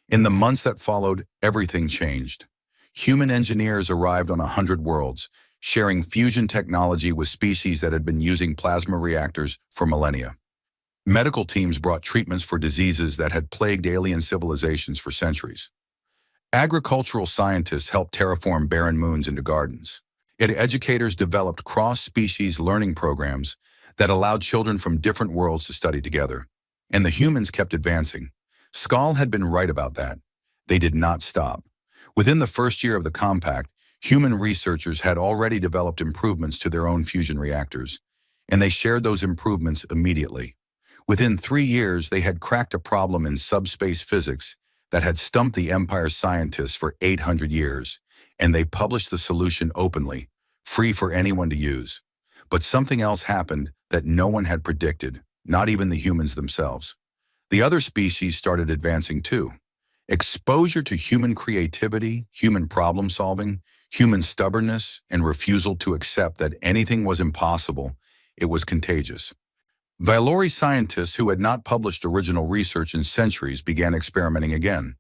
In the months that followed, everything changed. Human engineers arrived on 100 worlds, sharing fusion technology with species that had been using plasma reactors for millennia. Medical teams brought treatments for diseases that had plagued alien civilizations for centuries. Agricultural scientists helped terraform barren moons into gardens. Yet educators developed cross-species learning programs that allowed children from different worlds to study together. And the humans kept advancing. Skal had been right about that. They did not stop. Within the first year of the compact, human researchers had already developed improvements to their own fusion reactors, and they shared those improvements immediately. Within 3 years, they had cracked a problem in subspace physics that had stumped the Empire's scientists for 800 years, and they published the solution openly, free for anyone to use. But something else happened that no one had predicted, not even the humans themselves. The other species started advancing too. Exposure to human creativity, human problem-solving, human stubbornness, and refusal to accept that anything was impossible, it was contagious. Vylori scientists who had not published original research in centuries began experimenting again.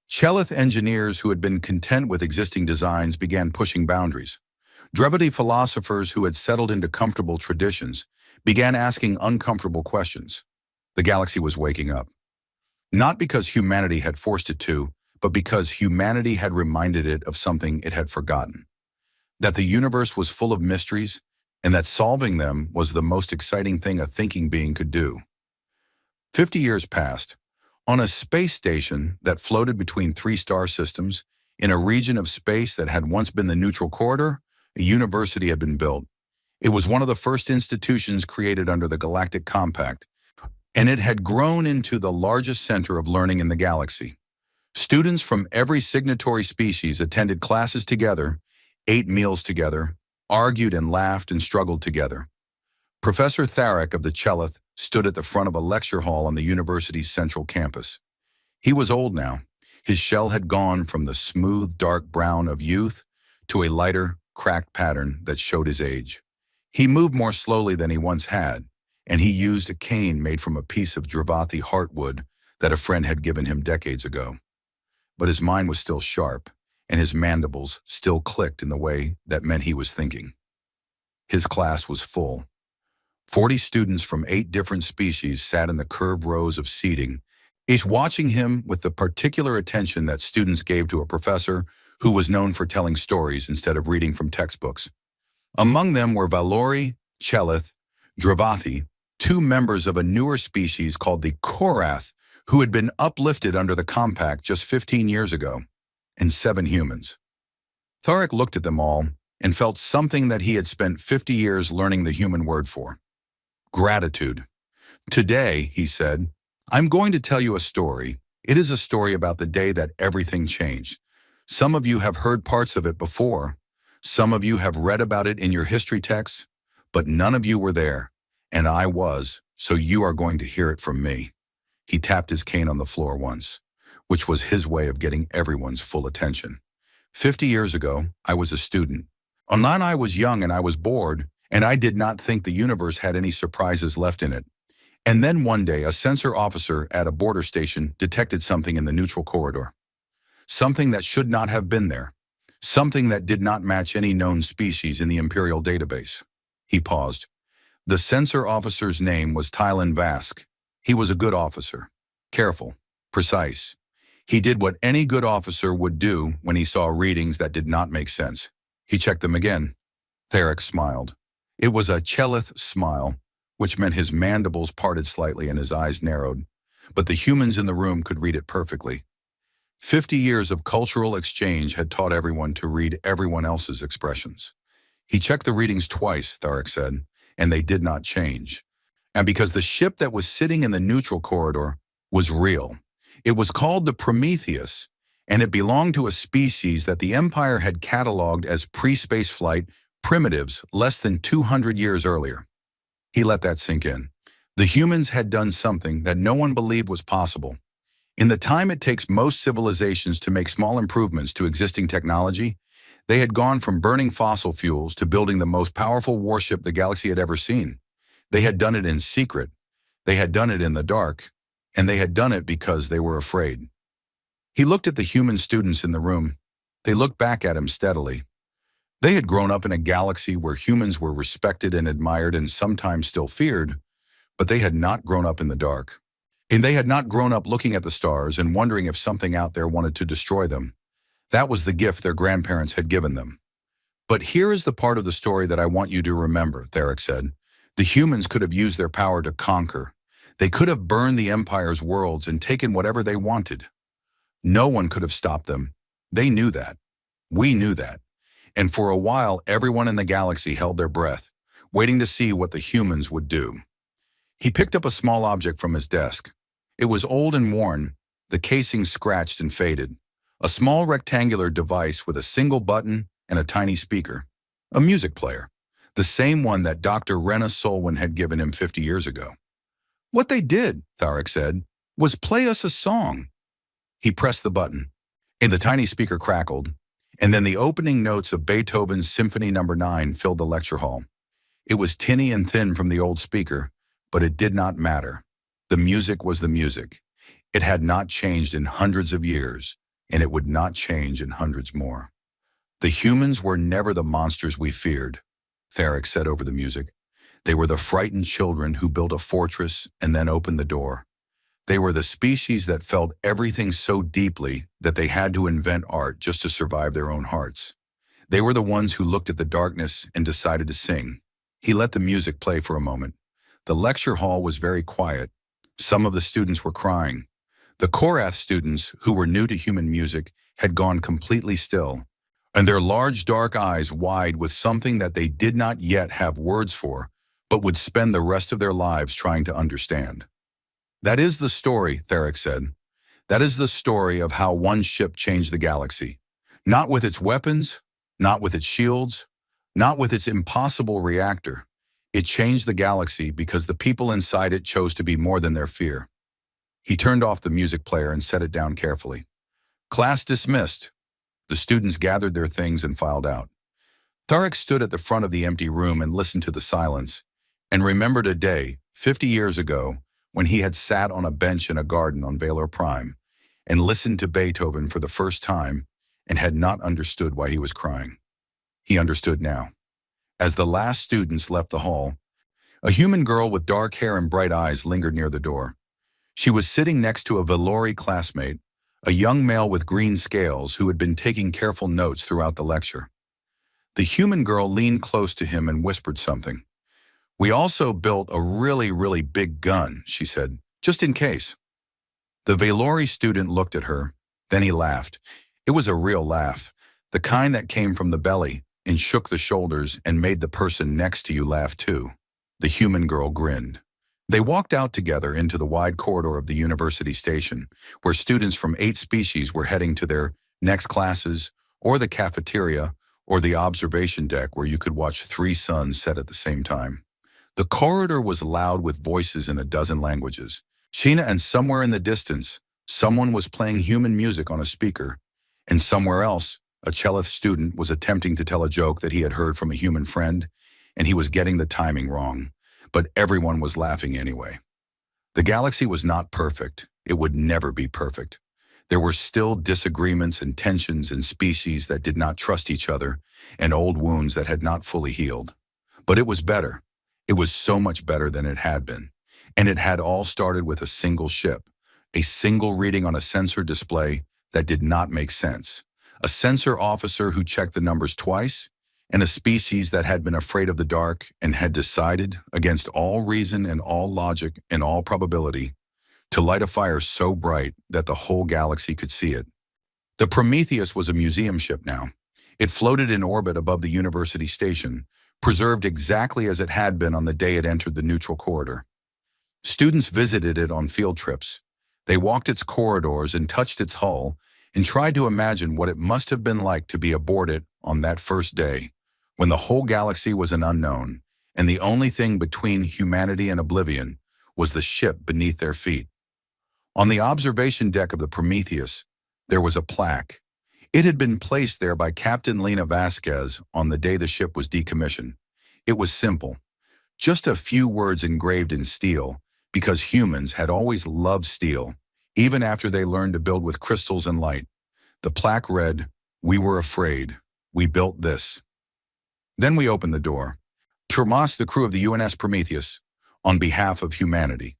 Chelith engineers who had been content with existing designs began pushing boundaries. Drevity philosophers who had settled into comfortable traditions began asking uncomfortable questions. The galaxy was waking up. Not because humanity had forced it to, but because humanity had reminded it of something it had forgotten. that the universe was full of mysteries, and that solving them was the most exciting thing a thinking being could do. 50 years passed. On a space station that floated between three star systems, in a region of space that had once been the neutral corridor, a university had been built. It was one of the first institutions created under the Galactic Compact, and it had grown into the largest center of learning in the galaxy. Students from every signatory species attended classes together, ate meals together, argued and laughed and struggled together. Professor Tharek of the Chelith stood at the front of a lecture hall on the university's central campus. He was old now. His shell had gone from the smooth, dark brown of youth to a lighter, cracked pattern that showed his age. He moved more slowly than he once had, and he used a cane made from a piece of Dravathi heartwood that a friend had given him decades ago. But his mind was still sharp, and his mandibles still clicked in the way that meant he was thinking. His class was full. 40 students from 8 different species sat in the curved rows of seating, each watching him with the particular attention that students gave to a professor who was known for telling stories instead of reading from textbooks. Among them were Valori, Chelith, Dravathi, 2 members of a newer species called the Korath, who had been uplifted under the compact just 15 years ago, and 7 humans. Tharek looked at them all and felt something that he had spent 50 years learning the human word for: gratitude. Today, he said, I'm going to tell you a story. It is a story about the day that everything changed. Some of you have heard parts of it before. Some of you have read about it in your history texts, but none of you were there, and I was, so you are going to hear it from me. He tapped his cane on the floor once, which was his way of getting everyone's full attention. 50 years ago, I was a student. On that I was young and I was bored, and I did not think the universe had any surprises left in it. And then one day, a sensor officer at a border station detected something in the neutral corridor. Something that should not have been there. Something that did not match any known species in the Imperial database. He paused. The sensor officer's name was Tylen Vask. He was a good officer. Careful. Precise. He did what any good officer would do when he saw readings that did not make sense. He checked them again. Tharek smiled. It was a Chelith smile, which meant his mandibles parted slightly and his eyes narrowed, but the humans in the room could read it perfectly. 50 years of cultural exchange had taught everyone to read everyone else's expressions. He checked the readings twice, Tharek said, and they did not change. And because the ship that was sitting in the neutral corridor was real. It was called the Prometheus, and it belonged to a species that the Empire had cataloged as pre-spaceflight primitives less than 200 years earlier. He let that sink in. The humans had done something that no one believed was possible. In the time it takes most civilizations to make small improvements to existing technology, they had gone from burning fossil fuels to building the most powerful warship the galaxy had ever seen. They had done it in secret. They had done it in the dark. And they had done it because they were afraid. He looked at the human students in the room. They looked back at him steadily. They had grown up in a galaxy where humans were respected and admired and sometimes still feared, but they had not grown up in the dark. And they had not grown up looking at the stars and wondering if something out there wanted to destroy them. That was the gift their grandparents had given them. But here is the part of the story that I want you to remember, Tharek said. The humans could have used their power to conquer. They could have burned the Empire's worlds and taken whatever they wanted. No one could have stopped them. They knew that. We knew that. And for a while, everyone in the galaxy held their breath, waiting to see what the humans would do. He picked up a small object from his desk. It was old and worn, the casing scratched and faded. A small rectangular device with a single button and a tiny speaker. A music player. The same one that Dr. Rena Solwyn had given him 50 years ago. What they did, Tharek said, was play us a song. He pressed the button, and the tiny speaker crackled, and then the opening notes of Beethoven's Symphony No. 9 filled the lecture hall. It was tinny and thin from the old speaker, but it did not matter. The music was the music. It had not changed in hundreds of years, and it would not change in hundreds more. The humans were never the monsters we feared, Tharek said over the music. They were the frightened children who built a fortress and then opened the door. They were the species that felt everything so deeply that they had to invent art just to survive their own hearts. They were the ones who looked at the darkness and decided to sing. He let the music play for a moment. The lecture hall was very quiet. Some of the students were crying. The Korath students, who were new to human music, had gone completely still, and their large dark eyes wide with something that they did not yet have words for, but would spend the rest of their lives trying to understand. That is the story, Theric said. That is the story of how one ship changed the galaxy. Not with its weapons, not with its shields, not with its impossible reactor. It changed the galaxy because the people inside it chose to be more than their fear. He turned off the music player and set it down carefully. Class dismissed. The students gathered their things and filed out. Theric stood at the front of the empty room and listened to the silence, and remembered a day, 50 years ago, when he had sat on a bench in a garden on Valor Prime and listened to Beethoven for the first time and had not understood why he was crying. He understood now. As the last students left the hall, a human girl with dark hair and bright eyes lingered near the door. She was sitting next to a Valori classmate, a young male with green scales who had been taking careful notes throughout the lecture. The human girl leaned close to him and whispered something. "We also built a really big gun," she said, "just in case." The Valori student looked at her, then he laughed. It was a real laugh, the kind that came from the belly and shook the shoulders and made the person next to you laugh too. The human girl grinned. They walked out together into the wide corridor of the university station, where students from 8 species were heading to their next classes, or the cafeteria, or the observation deck where you could watch 3 suns set at the same time. The corridor was loud with voices in a dozen languages. Sheena, and somewhere in the distance, someone was playing human music on a speaker, and somewhere else, a Chelith student was attempting to tell a joke that he had heard from a human friend, and he was getting the timing wrong, but everyone was laughing anyway. The galaxy was not perfect. It would never be perfect. There were still disagreements and tensions and species that did not trust each other, and old wounds that had not fully healed. But it was better. It was so much better than it had been. And it had all started with a single ship, a single reading on a sensor display that did not make sense, a sensor officer who checked the numbers twice, and a species that had been afraid of the dark and had decided, against all reason and all logic and all probability, to light a fire so bright that the whole galaxy could see it. The Prometheus was a museum ship now. It floated in orbit above the university station, preserved exactly as it had been on the day it entered the neutral corridor. Students visited it on field trips. They walked its corridors and touched its hull and tried to imagine what it must have been like to be aboard it on that first day, when the whole galaxy was an unknown, and the only thing between humanity and oblivion was the ship beneath their feet. On the observation deck of the Prometheus, there was a plaque. It had been placed there by Captain Lena Vasquez on the day the ship was decommissioned. It was simple, just a few words engraved in steel, because humans had always loved steel, even after they learned to build with crystals and light. The plaque read, "We were afraid. We built this." Then we opened the door. Termas, the crew of the UNS Prometheus, on behalf of humanity.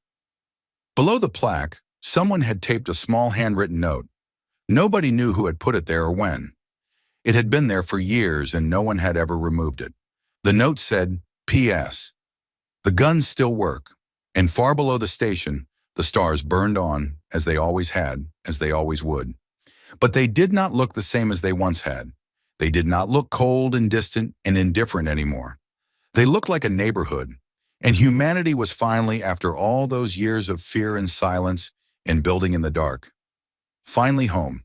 Below the plaque, someone had taped a small handwritten note. Nobody knew who had put it there or when. It had been there for years and no one had ever removed it. The note said, "P.S. The guns still work." And far below the station, the stars burned on, as they always had, as they always would. But they did not look the same as they once had. They did not look cold and distant and indifferent anymore. They looked like a neighborhood, and humanity was finally, after all those years of fear and silence and building in the dark, finally home.